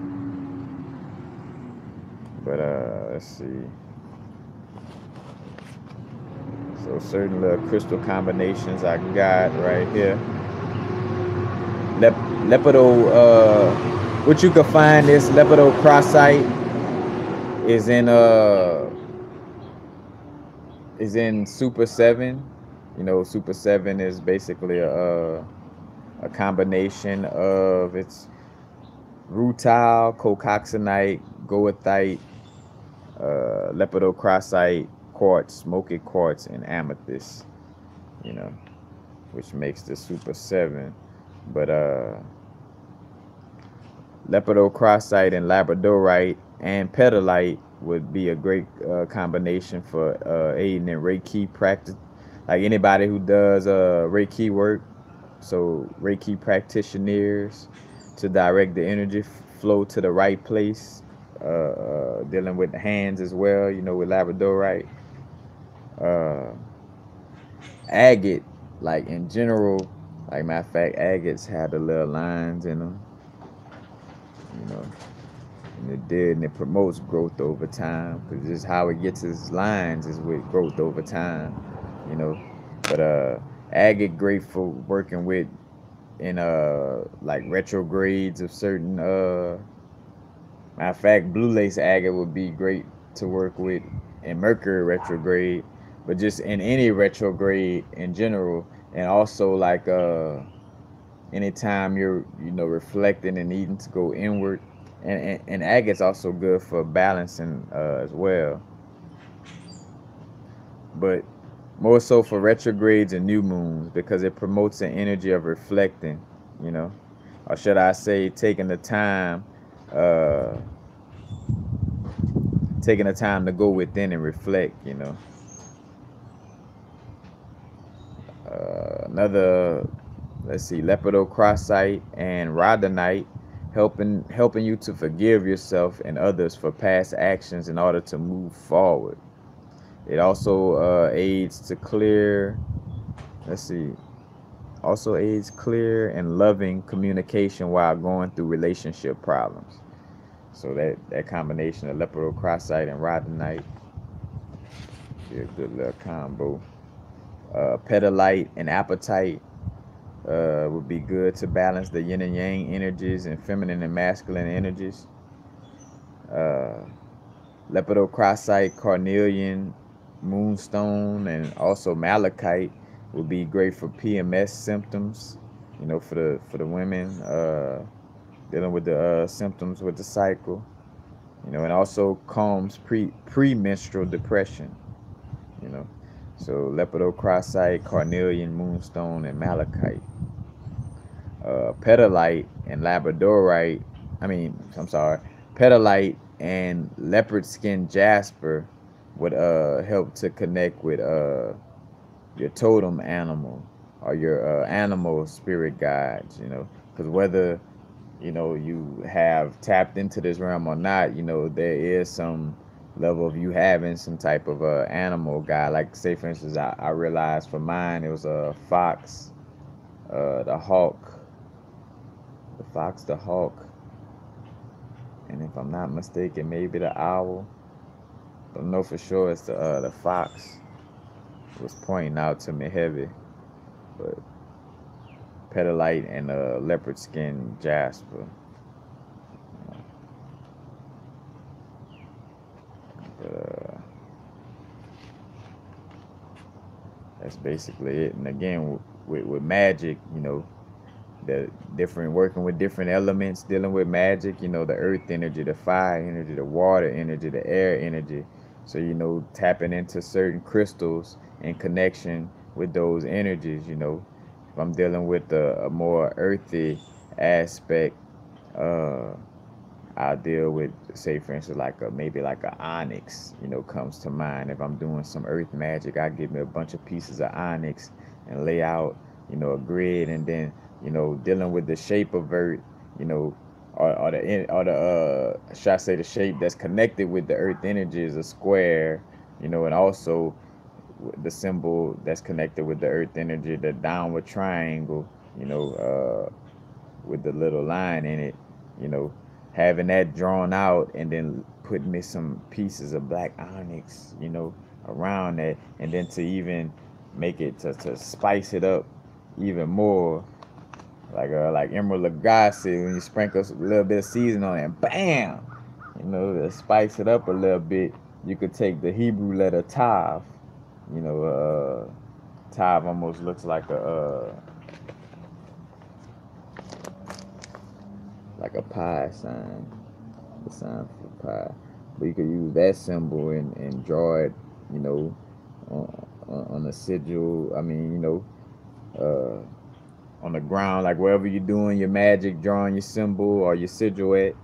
Speaker 1: But let's see. So certain little crystal combinations I got right here. Lepido, what you can find this lepidocrossite is in Super 7. You know, Super 7 is basically a combination of its rutile, cocoxanite, goethite, lepidocrossite, quartz, smoky quartz, and amethyst. You know, which makes the Super 7. But lepidocrossite and labradorite and pedalite would be a great combination for aiding in Reiki practice. Like anybody who does Reiki work, so Reiki practitioners, to direct the energy flow to the right place, dealing with the hands as well, you know, with labradorite. Agate, like in general, like matter of fact, agates had the little lines in them, you know, and it did, and it promotes growth over time, because just how it gets its lines is with growth over time, you know. But agate great for working with in like retrogrades of certain matter of fact, blue lace agate would be great to work with in Mercury retrograde, but just in any retrograde in general, and also like anytime you're, you know, reflecting and needing to go inward, and agate's also good for balancing as well, but more so for retrogrades and new moons, because it promotes an energy of reflecting, you know, or should I say taking the time to go within and reflect, you know. Another, let's see, lepidocrossite and rhodonite, helping you to forgive yourself and others for past actions in order to move forward. It also aids to clear, let's see, also aids clear and loving communication while going through relationship problems. So that combination of lepidocrossite and rhodonite be a good little combo. Pedalite and apatite would be good to balance the yin and yang energies and feminine and masculine energies. Lepidocrossite, carnelian, moonstone, and also malachite would be great for PMS symptoms, you know, for the women dealing with the symptoms with the cycle, you know, and also calms premenstrual depression, you know. So lepidocrossite, carnelian, moonstone, and malachite. Pedalite and labradorite, pedalite and leopard skin jasper would help to connect with your totem animal or your animal spirit guides, you know, because whether, you know, you have tapped into this realm or not, you know, there is some level of you having some type of animal guide. Like, say for instance, I realized for mine it was a fox, the hawk, the hawk, and if I'm not mistaken, maybe the owl. Don't know for sure. It's the fox. It was pointing out to me heavy, but pedalite and leopard skin jasper. That's basically it. And again, with magic, you know, the different, working with different elements, dealing with magic, you know, the earth energy, the fire energy, the water energy, the air energy. So, you know, tapping into certain crystals in connection with those energies, you know. If I'm dealing with a more earthy aspect, I'll deal with, say for instance, like maybe like a onyx, you know, comes to mind. If I'm doing some earth magic, I give me a bunch of pieces of onyx and lay out, you know, a grid, and then, you know, dealing with the shape of earth, you know, or the should I say the shape that's connected with the earth energy is a square, you know, and also the symbol that's connected with the earth energy, the downward triangle, you know, with the little line in it, you know, having that drawn out and then putting me some pieces of black onyx, you know, around that, and then to even make it to spice it up even more, like Emerald Lagasse, when you sprinkle a little bit of season on it, and bam, to spice it up a little bit, you could take the Hebrew letter Tav. Tav almost looks like a pi sign, the sign for pi. But you could use that symbol and draw it, on the sigil. I mean, on the ground, like wherever you're doing your magic, drawing your symbol or your sigil at,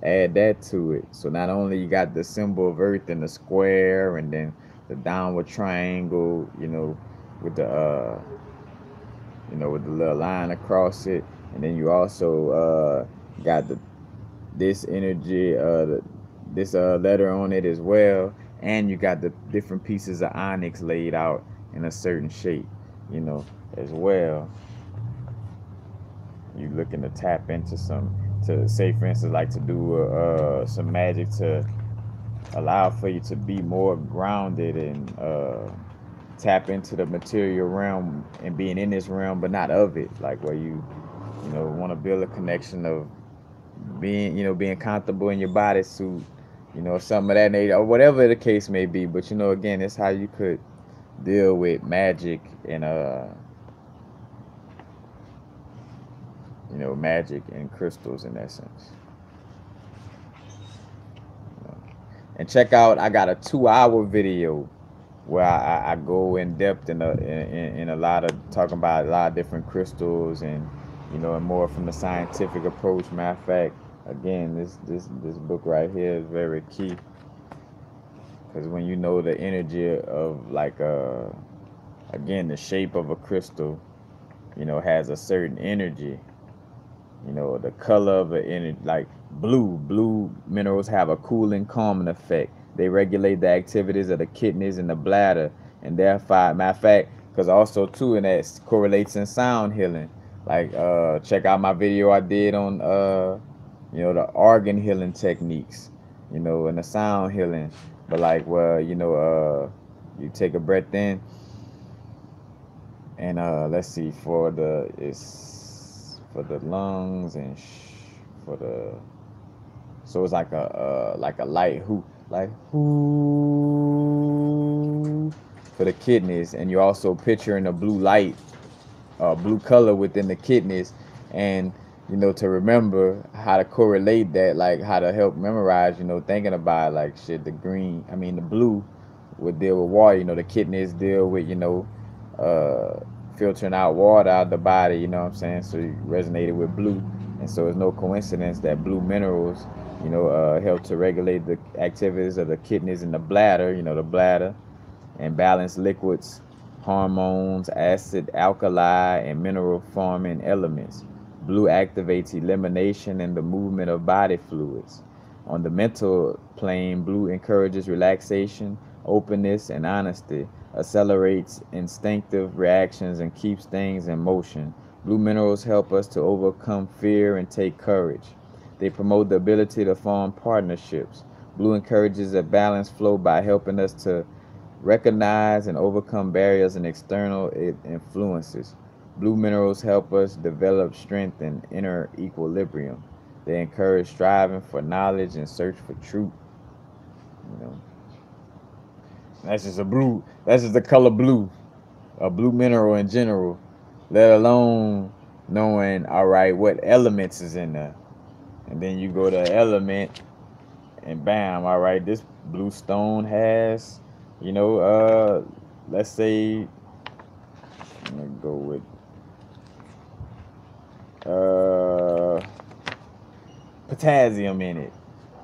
Speaker 1: add that to it. So not only you got the symbol of Earth and the square, and then the downward triangle, with the with the little line across it, and then you also got this energy, this letter on it as well, and you got the different pieces of onyx laid out in a certain shape, as well. You looking to tap into to say, for instance, like to do some magic to allow for you to be more grounded and tap into the material realm and being in this realm, but not of it, like where you want to build a connection of being comfortable in your bodysuit, something of that nature, or whatever the case may be. But again, it's how you could deal with magic and magic and crystals in that sense. And check out, I got a 2-hour video where I go in depth in a lot of talking about a lot of different crystals and and more from the scientific approach. Matter of fact, again, this book right here is very key, because when you know the energy of again, the shape of a crystal, has a certain energy. The color of the energy, like blue minerals have a cooling, calming effect. They regulate the activities of the kidneys and the bladder, and therefore, matter of fact, because also too, and that correlates in sound healing. Like check out my video I did on the organ healing techniques, and the sound healing. But like you take a breath in, and let's see, for the lungs and so it's like a light hoop, like whoo, for the kidneys. And you're also picturing a blue light, blue color within the kidneys, and to remember how to correlate that, like how to help memorize, thinking about like shit, the blue would deal with water, the kidneys deal with filtering out water out of the body, what I'm saying? So you resonated with blue. And so it's no coincidence that blue minerals, help to regulate the activities of the kidneys and the bladder, and balance liquids, hormones, acid, alkali, and mineral forming elements. Blue activates elimination and the movement of body fluids. On the mental plane, blue encourages relaxation, openness, and honesty, accelerates instinctive reactions, and keeps things in motion. Blue minerals help us to overcome fear and take courage. They promote the ability to form partnerships. Blue encourages a balanced flow by helping us to recognize and overcome barriers and external influences. Blue minerals help us develop strength and inner equilibrium. They encourage striving for knowledge and search for truth. That's just the color blue, a blue mineral in general, let alone knowing, all right, what elements is in there. And then you go to element, and bam, all right, this blue stone has, let's say, I'm gonna go with potassium in it.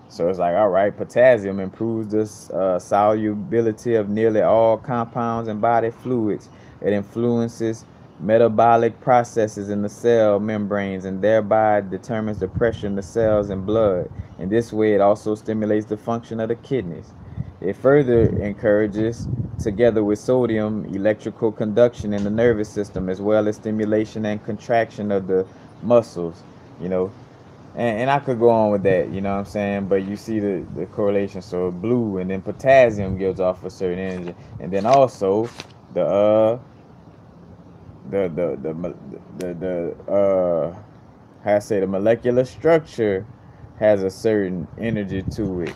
Speaker 1: So it's like, all right, potassium improves the solubility of nearly all compounds and body fluids. It influences metabolic processes in the cell membranes and thereby determines the pressure in the cells and blood. In this way, it also stimulates the function of the kidneys. It further encourages, together with sodium, electrical conduction in the nervous system, as well as stimulation and contraction of the muscles. And I could go on with that, you know what I'm saying? But you see the correlation. So blue, and then potassium gives off a certain energy, and then also the how I say, the molecular structure has a certain energy to it.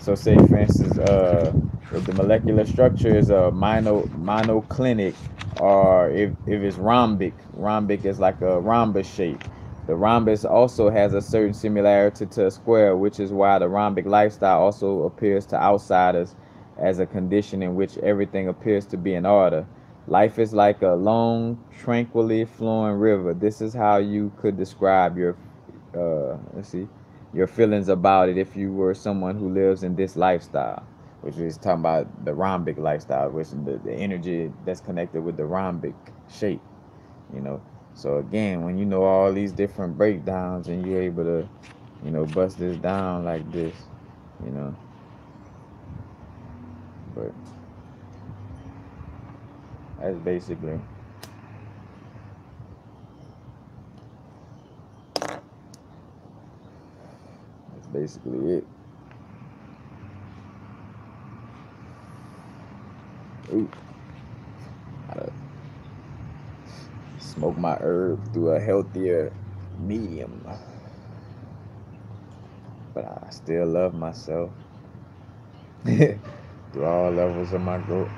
Speaker 1: So say for instance, if the molecular structure is a monoclinic, or if it's rhombic is like a rhombus shape. The rhombus also has a certain similarity to a square, which is why the rhombic lifestyle also appears to outsiders as a condition in which everything appears to be in order. Life is like a long, tranquilly flowing river. This is how you could describe your, let's see, your feelings about it if you were someone who lives in this lifestyle, which is talking about the rhombic lifestyle, which is the energy that's connected with the rhombic shape, you know. So again, when you know all these different breakdowns and you're able to, bust this down like this, you know, but that's basically it. Ooh, gotta smoke my herb through a healthier medium, but I still love myself through all levels of my growth.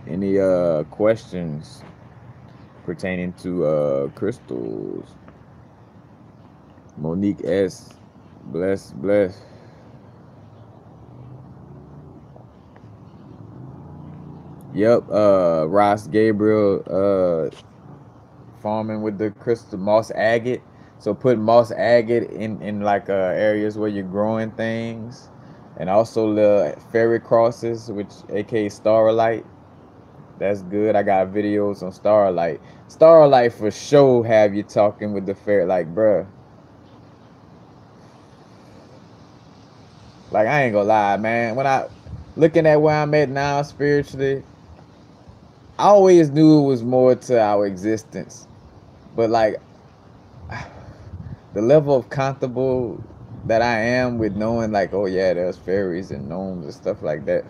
Speaker 1: Any questions pertaining to crystals? Monique S. Bless. Yep, Ross Gabriel, farming with the crystal moss agate. So put moss agate in like areas where you're growing things, and also the fairy crosses, which aka starlight. That's good. I got videos on starlight. Starlight for sure have you talking with the fairy, like, bruh. Like, I ain't gonna lie, man. When I looking at where I'm at now spiritually, I always knew it was more to our existence. But like, the level of comfortable that I am with knowing, like, oh yeah, there's fairies and gnomes and stuff like that.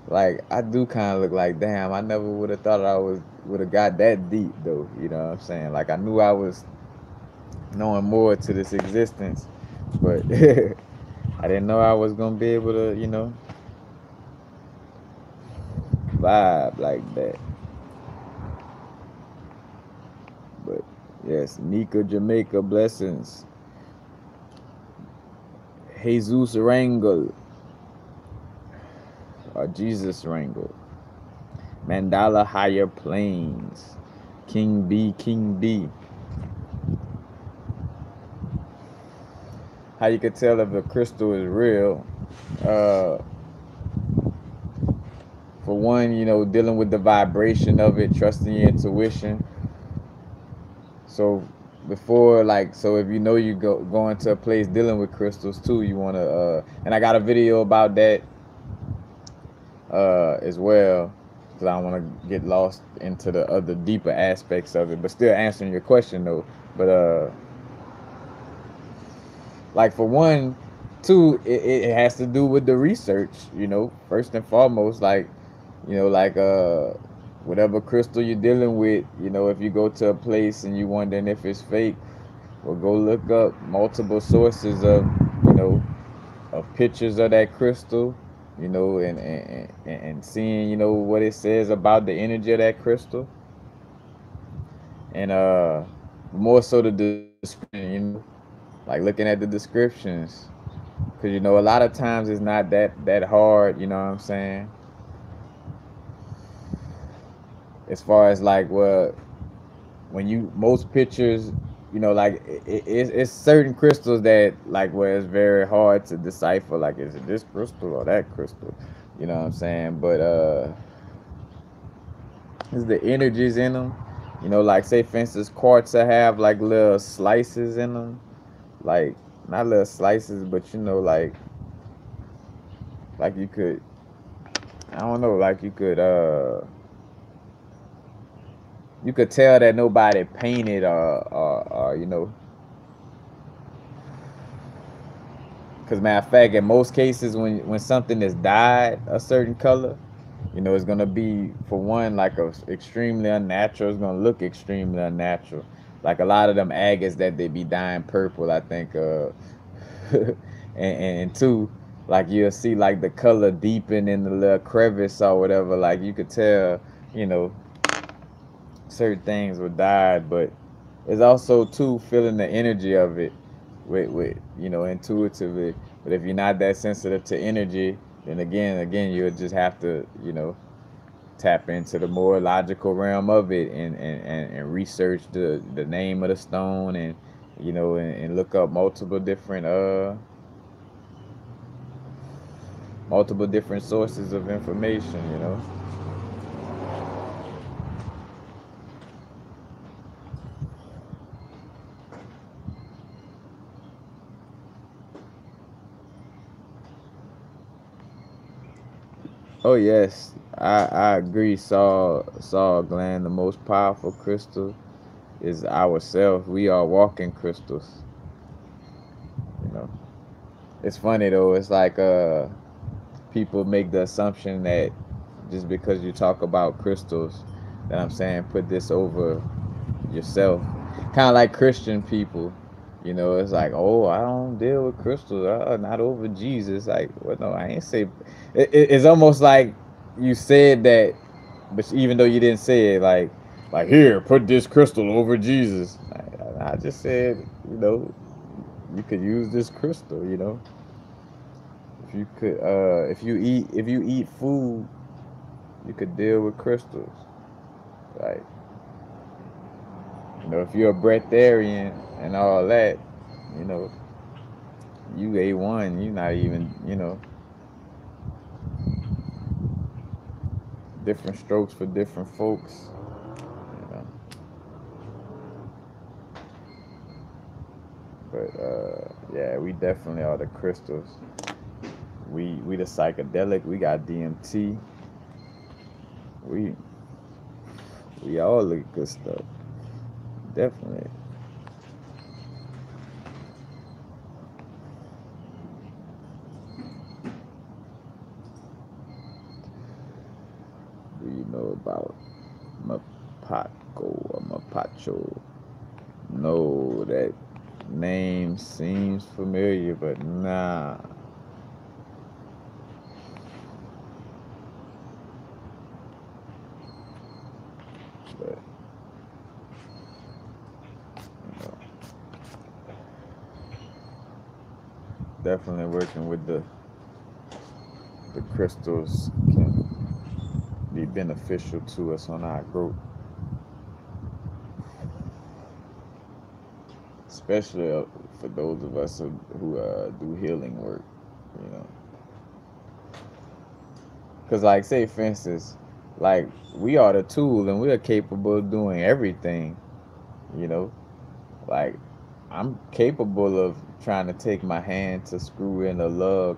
Speaker 1: Like, I do kind of look like, damn, I never would have thought would have got that deep though. You know what I'm saying? Like, I knew I was knowing more to this existence, but I didn't know I was gonna be able to, vibe like that. But yes, Nika, Jamaica, blessings. Jesus Wrangle, or Jesus Wrangle. Mandala Higher Plains. King B. How you could tell if a crystal is real? Uh, for one, dealing with the vibration of it, trusting your intuition. So before, like, so if you going to a place dealing with crystals too, you want to, and I got a video about that as well, because I don't want to get lost into the other deeper aspects of it, but still answering your question though. But like, for one, two, it has to do with the research, first and foremost, like, like whatever crystal you're dealing with, if you go to a place and you wondering if it's fake, well, go look up multiple sources of, of pictures of that crystal, and seeing, what it says about the energy of that crystal, and more so the description, like looking at the descriptions, because a lot of times it's not that hard, you know what I'm saying, as far as like, well, when you most pictures, like it's certain crystals that, like, where it's very hard to decipher, like, is it this crystal or that crystal, you know what I'm saying, but it's the energies in them, like, say for instance, quartz have like little slices in them, like, not little slices, but like you could, I don't know, like you could you could tell that nobody painted or you know, because matter of fact, in most cases, when something is dyed a certain color, you know, it's gonna be, for one, like a extremely unnatural. It's gonna look extremely unnatural. Like a lot of them agates that they be dyeing purple, I think. And two, like you'll see like the color deepen in the little crevice or whatever. Like you could tell, you know, certain things were dyed, but it's also too feeling the energy of it with you know, intuitively. But if you're not that sensitive to energy, then again you'll just have to, you know, tap into the more logical realm of it and research the name of the stone, and you know, and look up multiple different sources of information, you know. Oh yes, I agree. Saw Glenn, the most powerful crystal is ourselves. We are walking crystals. You know, it's funny though. It's like people make the assumption that just because you talk about crystals, that I'm saying put this over yourself. Kind of like Christian people. You know, it's like, oh, I don't deal with crystals. Not over Jesus. Like, well, no, I ain't say. It's almost like you said that, but even though you didn't say it, like here, put this crystal over Jesus. I just said, you know, you could use this crystal. You know, if you could, if you eat food, you could deal with crystals. Like, you know, if you're a breatharian and all that, you know, you A1, you not even, you know, different strokes for different folks, you know. But yeah, we definitely are the crystals. We the psychedelic. We got DMT. We we all the good stuff. Definitely. Do you know about Mapaco or Mapacho? No, that name seems familiar, but nah. But you know, definitely working with the crystals can be beneficial to us on our growth, especially for those of us who do healing work, you know. Because, like, say, for instance, like, we are the tool and we are capable of doing everything, you know. Like, I'm capable of trying to take my hand to screw in a lug,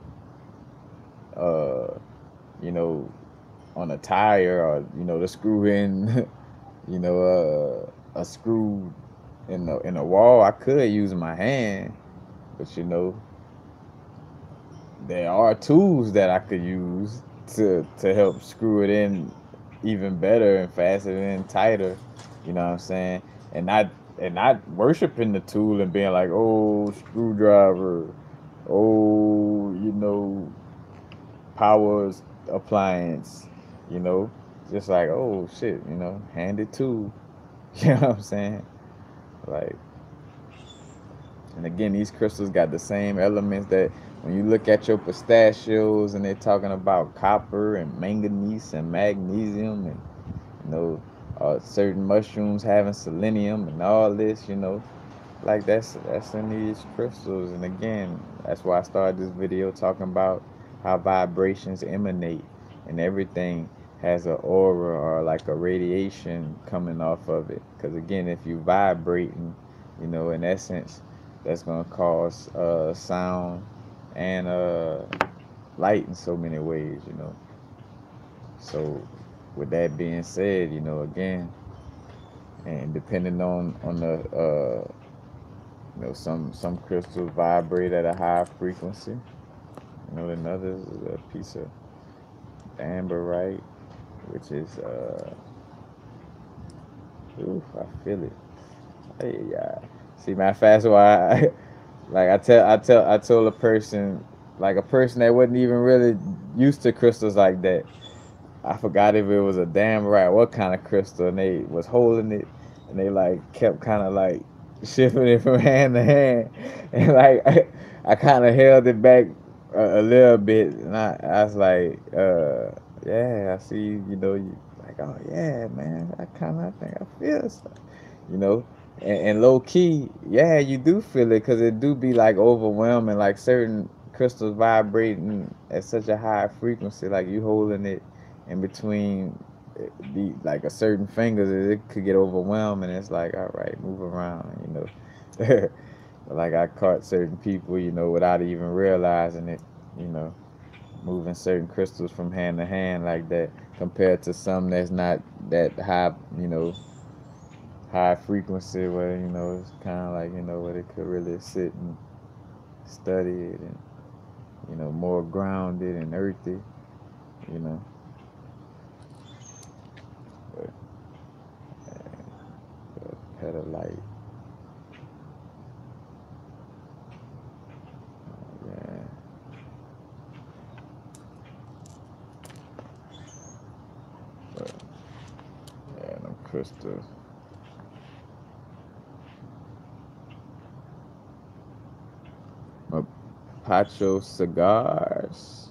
Speaker 1: uh, you know, on a tire, or, you know, to screw in, you know, a screw in a wall. I could use my hand, but you know, there are tools that I could use to help screw it in even better and faster and tighter. You know what I'm saying? And not worshiping the tool and being like, oh, screwdriver, oh, you know, power appliance, you know, just like, oh shit, you know, hand it to. You know what I'm saying? Like, and again, these crystals got the same elements that when you look at your pistachios and they're talking about copper and manganese and magnesium, and you know, certain mushrooms having selenium and all this, you know, like that's in these crystals. And again, that's why I started this video talking about how vibrations emanate, and everything has an aura or like a radiation coming off of it. Because again, if you vibrating, you know, in essence, that's going to cause sound and light in so many ways, you know. So with that being said, you know, again, and depending on the you know, some crystals vibrate at a high frequency. You know, another is a piece of amberite, which is oof, I feel it. Hey, yeah. See, matter of fact, why like I told a person, like a person that wasn't even really used to crystals like that. I forgot if it was a damn right what kind of crystal, and they was holding it, and they like kept kind of like shifting it from hand to hand, and like I kind of held it back a little bit, and I was like, yeah, I see, you know, you like, oh yeah, man, I think I feel something, you know, and low key, yeah, you do feel it because it do be like overwhelming, like certain crystals vibrating at such a high frequency, like you holding it in between the like a certain fingers, it could get overwhelming. It's like, all right, move around, you know. Like I caught certain people, you know, without even realizing it, you know, moving certain crystals from hand to hand like that, compared to some that's not that high, you know, high frequency, where, you know, it's kind of like, you know, where they could really sit and study it, and, you know, more grounded and earthy, you know. But petalite, yeah, but yeah, them crystals. Pacho cigars.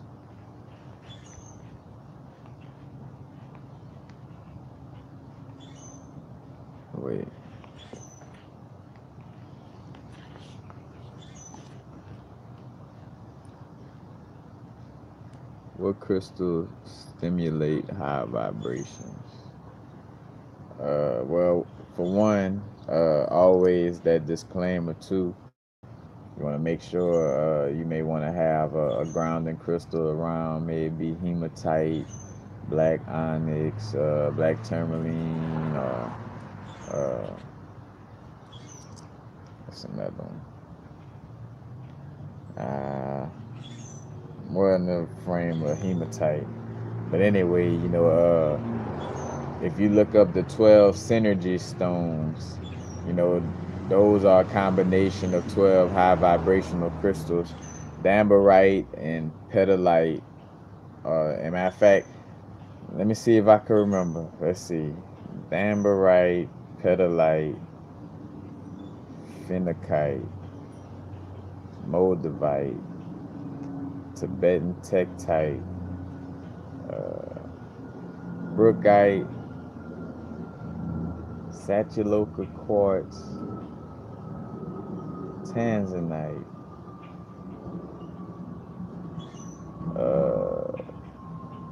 Speaker 1: Wait, what crystals stimulate high vibrations? Well, for one, always that disclaimer too. You want to make sure you may want to have a grounding crystal around, maybe hematite, black onyx, black tourmaline, uh, what's another one? More in the frame of hematite. But anyway, you know, if you look up the 12 synergy stones, you know, those are a combination of 12 high vibrational crystals, dambarite and petalite. And matter of fact, let me see if I can remember. Let's see. Dambarite, petalite, phenakite, moldavite, Tibetan tektite, uh, brookite, Satyaloka quartz, tanzanite, uh,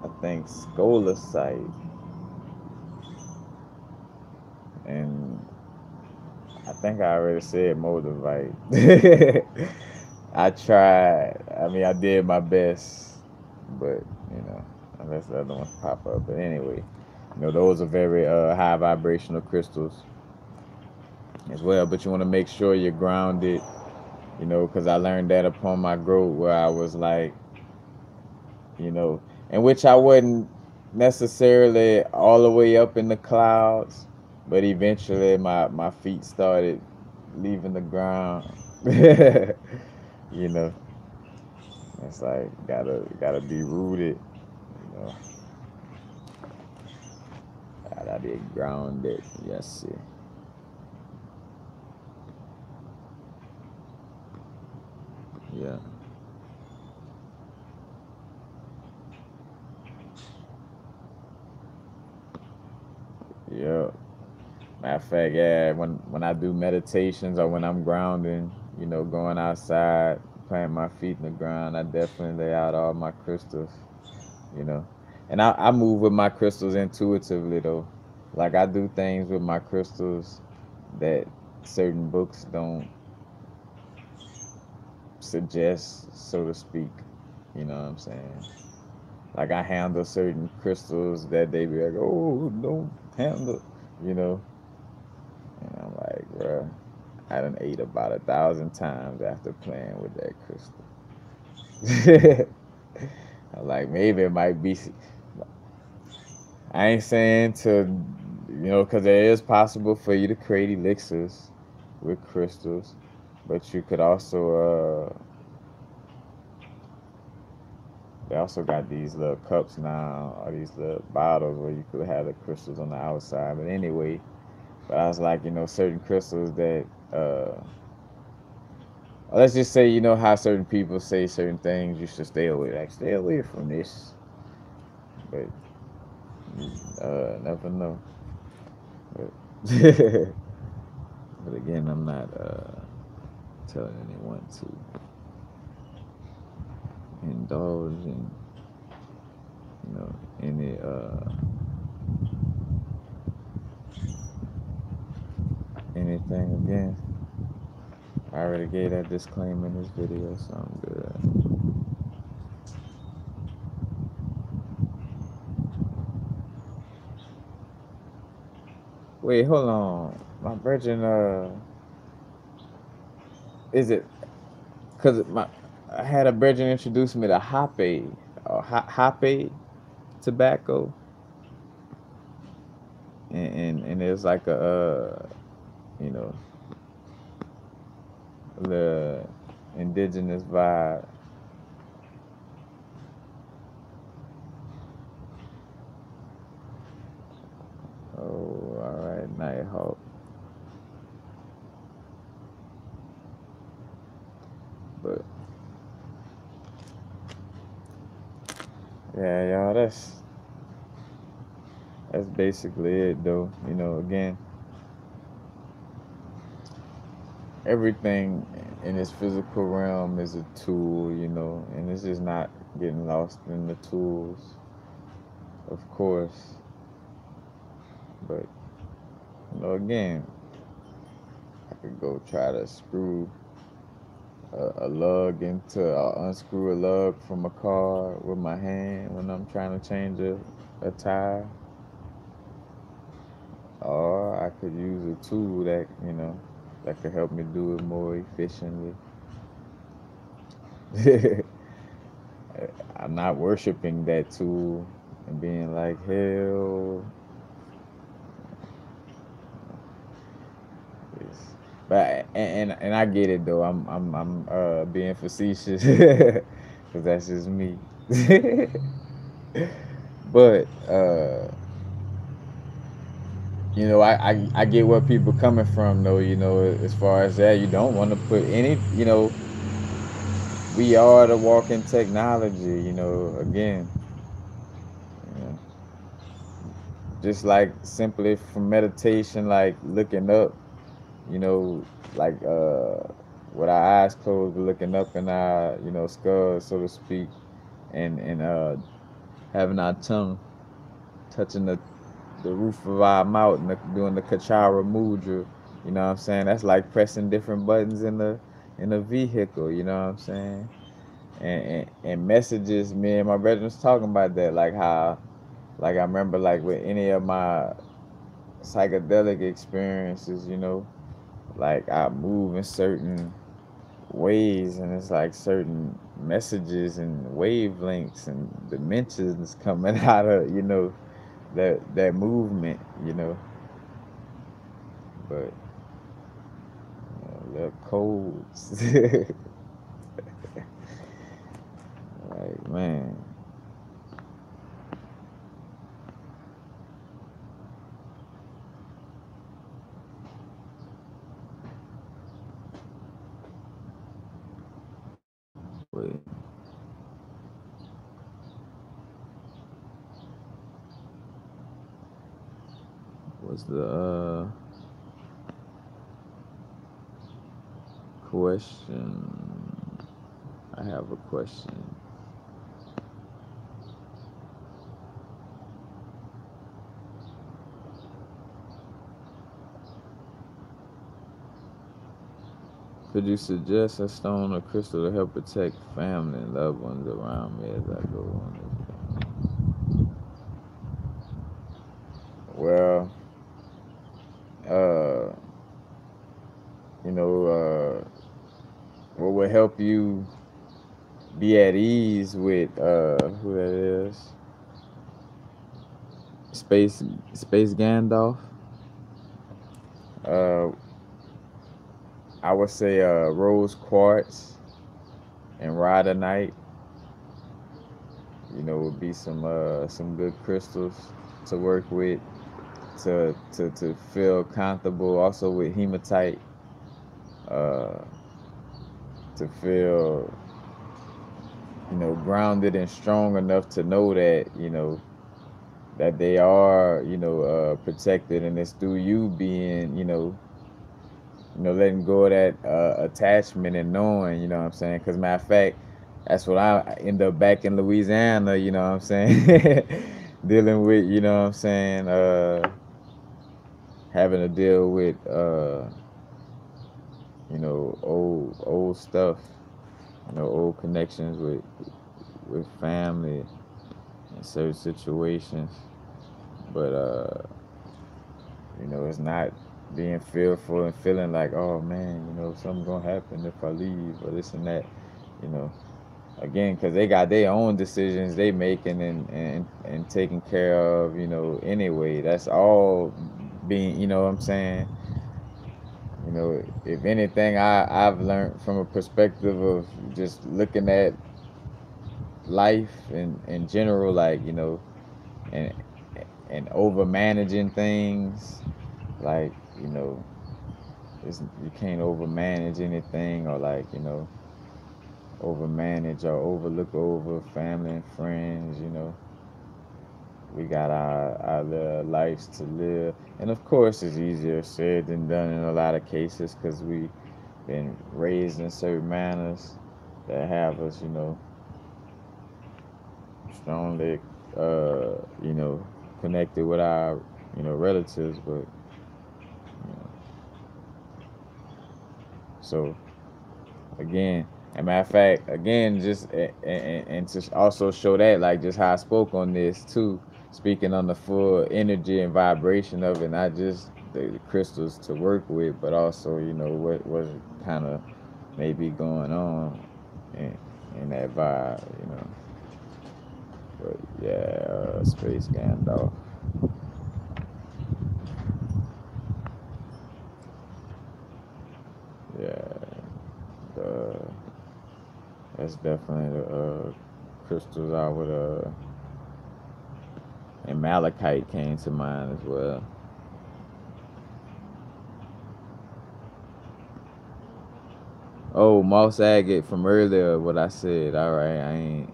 Speaker 1: I think scolasite, and I think I already said moldavite. I tried. I mean, I did my best, but you know, unless the other ones pop up. But anyway, you know, those are very high vibrational crystals as well. But you want to make sure you're grounded, you know, because I learned that upon my growth, where I was like, you know, in which I wasn't necessarily all the way up in the clouds, but eventually my feet started leaving the ground. You know, it's like gotta be rooted. You know, gotta be grounded. Yes, sir. Yeah, yeah. Matter of fact, yeah. When I do meditations or when I'm grounding, you know, going outside, planting my feet in the ground, I definitely lay out all my crystals. You know, and I move with my crystals intuitively though. Like I do things with my crystals that certain books don't suggest, so to speak. You know what I'm saying? Like I handle certain crystals that they be like, oh, don't handle. You know, Bruh, I done ate about 1,000 times after playing with that crystal. I'm like, maybe it might be. I ain't saying to, because it is possible for you to create elixirs with crystals, but you could also, they also got these little cups now, or these little bottles where you could have the crystals on the outside. But anyway, but I was like, certain crystals that, let's just say, how certain people say certain things you should stay away. Like, stay away from this. But, never know. But, but again, I'm not telling anyone to indulge in, any anything again. I already gave that disclaimer in this video, so I'm good. Wait, hold on. My virgin, is it? Cause I had a virgin introduce me to Hoppe, or Hoppe tobacco, and it was like a, the indigenous vibe. Oh, all right, Nighthawk. But yeah, y'all, that's basically it, though. Again, everything in this physical realm is a tool, and it's just not getting lost in the tools, of course. But again, I could go try to screw a lug unscrew a lug from a car with my hand when I'm trying to change a tire. Or I could use a tool that, that could help me do it more efficiently. I'm not worshiping that tool and being like, hell. But and I get it though. I'm being facetious because that's just me. But I get where people coming from though. As far as that, you don't want to put any. We are the walking technology. Again, just like simply from meditation, like looking up. Like with our eyes closed, we're looking up in our skull, so to speak, and having our tongue touching the roof of our mouth and doing the Kachara mudra. You know what I'm saying? That's like pressing different buttons in the vehicle. You know what I'm saying? And messages. Me and my brother was talking about that, like how, like I remember, like with any of my psychedelic experiences, like I move in certain ways, and it's like certain messages and wavelengths and dimensions coming out of that movement, but the codes. Like, man. Wait. What's the question? I have a question. Could you suggest a stone or crystal to help protect family and loved ones around me as I go on this journey? Well, you know, what will help you be at ease with who that is? Space Gandalf. Uh, I would say rose quartz and rhodonite. You know, would be some good crystals to work with to feel comfortable. Also with hematite, uh, to feel, you know, grounded and strong enough to know that, you know, that they are, you know, protected, and it's through you being, letting go of that attachment and knowing, you know what I'm saying? Because matter of fact, that's what I end up back in Louisiana, you know what I'm saying? Dealing with, you know what I'm saying, having to deal with, old stuff, old connections with family in certain situations. But, it's not being fearful and feeling like, oh man, something's gonna happen if I leave or this and that, you know. Again, because they got their own decisions they making and taking care of, anyway. That's all being, you know what I'm saying? If anything, I've learned from a perspective of just looking at life in general, like, and over managing things, like, you can't over manage anything, or like, over manage or overlook over family and friends. We got our lives to live, and of course it's easier said than done in a lot of cases, because we've been raised in certain manners that have us, strongly, connected with our, relatives. But, so again, and matter of fact, again, just and to also show that, like, just how I spoke on this too, speaking on the full energy and vibration of it, not just the crystals to work with, but also, what kind of may be going on in that vibe, But yeah, Space Gandalf. Yeah, that's definitely the crystals I would and malachite came to mind as well. Oh, moss agate from earlier, what I said. All right, I ain't.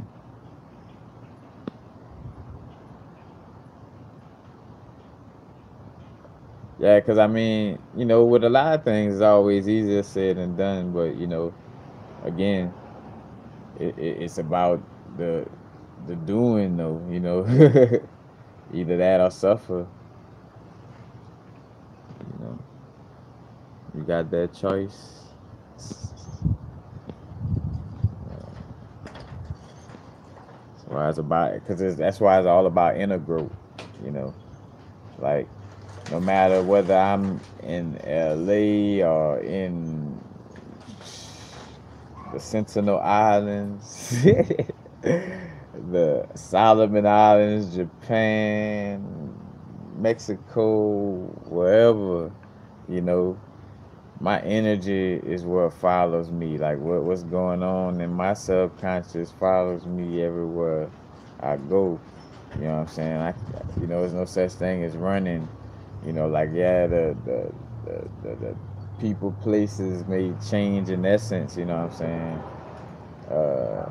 Speaker 1: Yeah, because I mean, with a lot of things, it's always easier said than done. But, again, it's about the doing, though. Either that or suffer. You know, you got that choice. That's why it's about, because that's why it's all about inner growth. You know, like, no matter whether I'm in LA or in the Sentinel Islands, the Solomon Islands, Japan, Mexico, wherever, you know, my energy is what follows me. Like, what's going on in my subconscious follows me everywhere I go. You know what I'm saying? There's no such thing as running. Like, yeah, the people, places may change in essence. You know what I'm saying? Uh,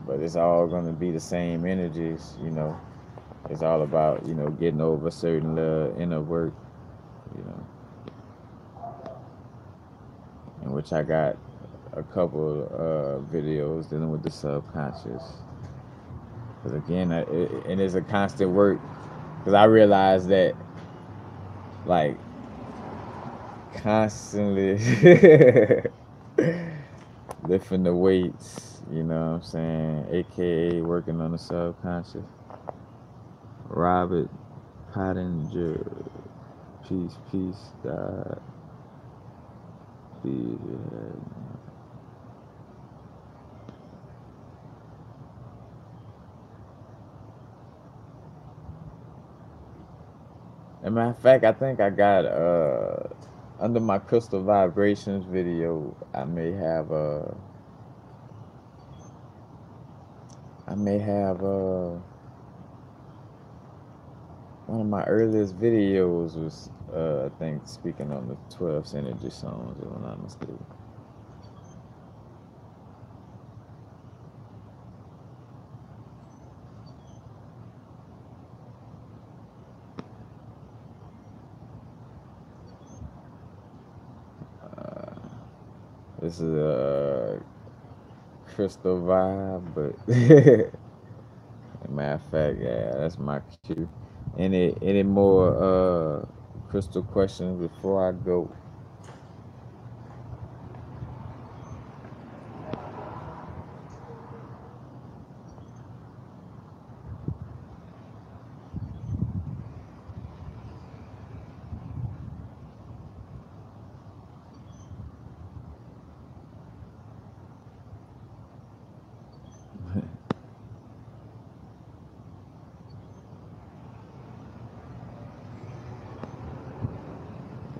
Speaker 1: but it's all gonna be the same energies. It's all about getting over certain inner work. You know, in which I got a couple videos dealing with the subconscious. Because again, it is a constant work. Because I realized that, like, constantly lifting the weights, you know what I'm saying? AKA working on the subconscious. Robert Pottinger, peace, died. speed. As a matter of fact, I think I got under my crystal vibrations video. I may have one of my earliest videos was I think speaking on the 12th energy songs, if I'm not mistaken. This is a crystal vibe, but matter of fact, yeah, that's my cue. Any more crystal questions before I go?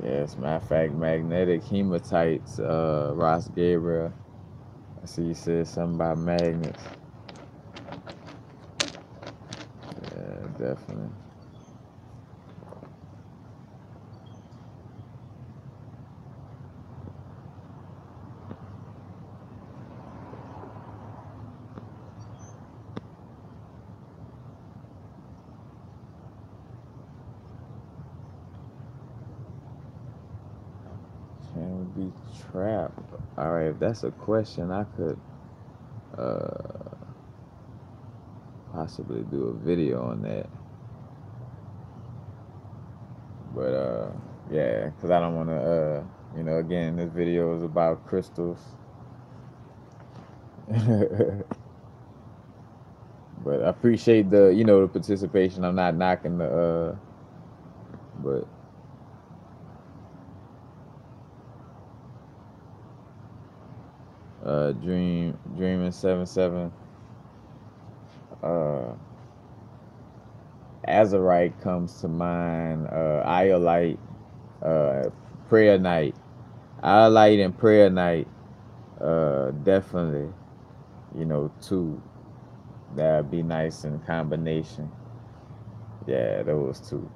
Speaker 1: Yes, matter of fact, magnetic hematites, Ross Gabriel. I see you said something about magnets. Yeah, definitely. Can we be trapped? All right, if that's a question, I could possibly do a video on that. But yeah, because I don't want to, again, this video is about crystals. But I appreciate the participation. I'm not knocking but Dreaming 77. Azurite comes to mind. Iolite, prayer night. Iolite and prayer night. Definitely. Two. That'd be nice in combination. Yeah, those two.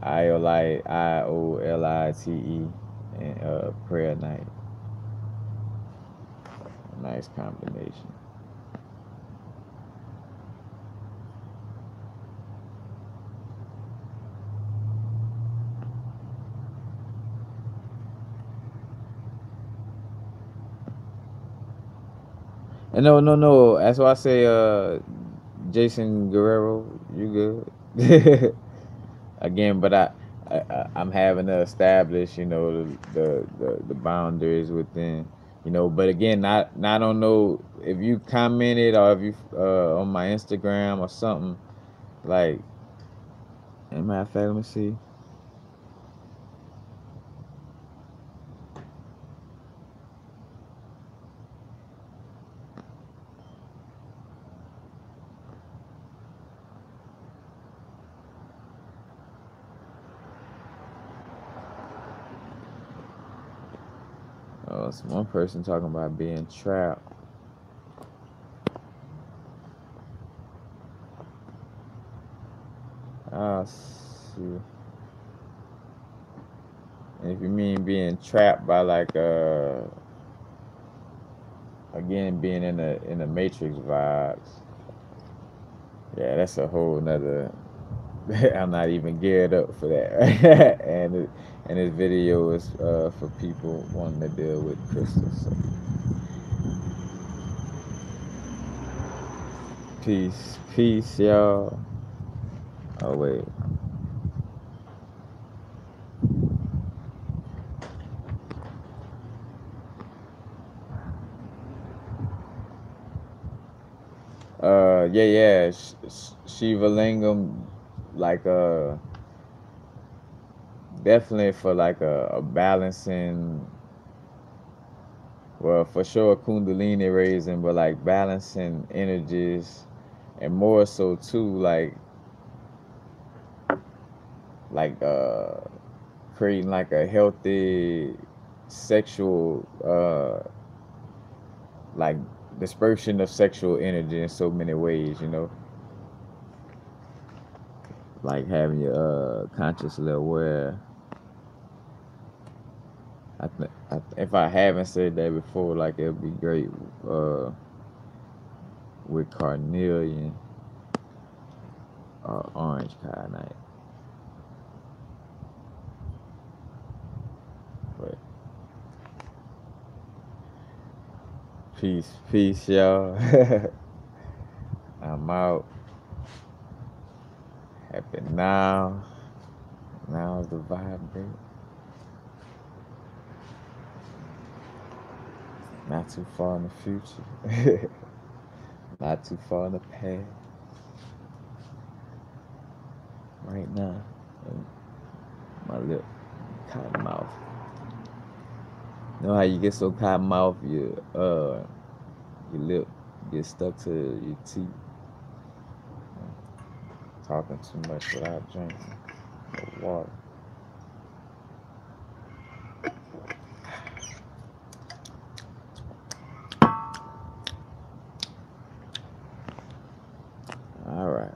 Speaker 1: Iolite, IOLITE, and prayer night. Nice combination. And no. That's why I say, Jason Guerrero, you good? Again, but I'm having to establish, the boundaries within, But again, I don't know if you commented or if you on my Instagram or something like. Matter of fact, let me see. Oh, it's one person talking about being trapped. See. And if you mean being trapped by like again being in the Matrix vibes, yeah, that's a whole nother. I'm not even geared up for that. and this video is for people wanting to deal with crystals. So. Peace, y'all. Oh wait. Yeah. Shiva Lingam, like definitely for like a balancing, well, for sure Kundalini raising, but like balancing energies, and more so too like creating like a healthy sexual like dispersion of sexual energy in so many ways, you know, like having your consciously aware. If I haven't said that before, like it'd be great with carnelian or orange carnite. But peace, y'all. I'm out. Happy now. Now's the vibe, baby. Not too far in the future. Not too far in the past. Right now. And my lip, cotton mouth. You know how you get so cotton mouth, your lip gets stuck to your teeth. Talking too much without drinking water. All right.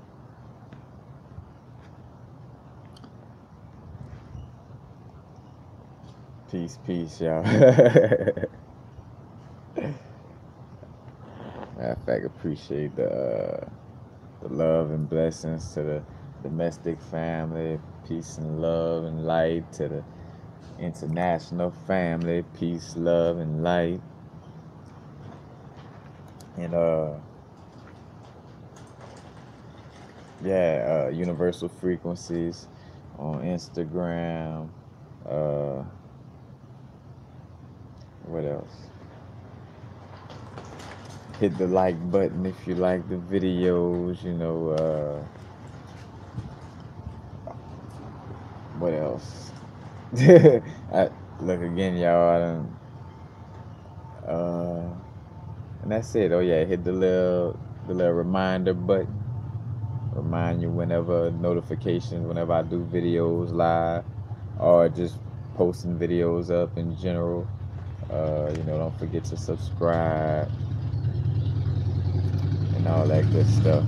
Speaker 1: Peace, y'all. Matter of fact, appreciate the love and blessings to the domestic family. Peace and love and light to the international family. Peace, love, and light. And universal frequencies on Instagram. What else? Hit the like button if you like the videos, you know. What else? Look again, y'all. And that's it. Oh yeah, hit the little reminder button. Remind you whenever notifications, whenever I do videos live, or just posting videos up in general. You know, don't forget to subscribe and all that good stuff.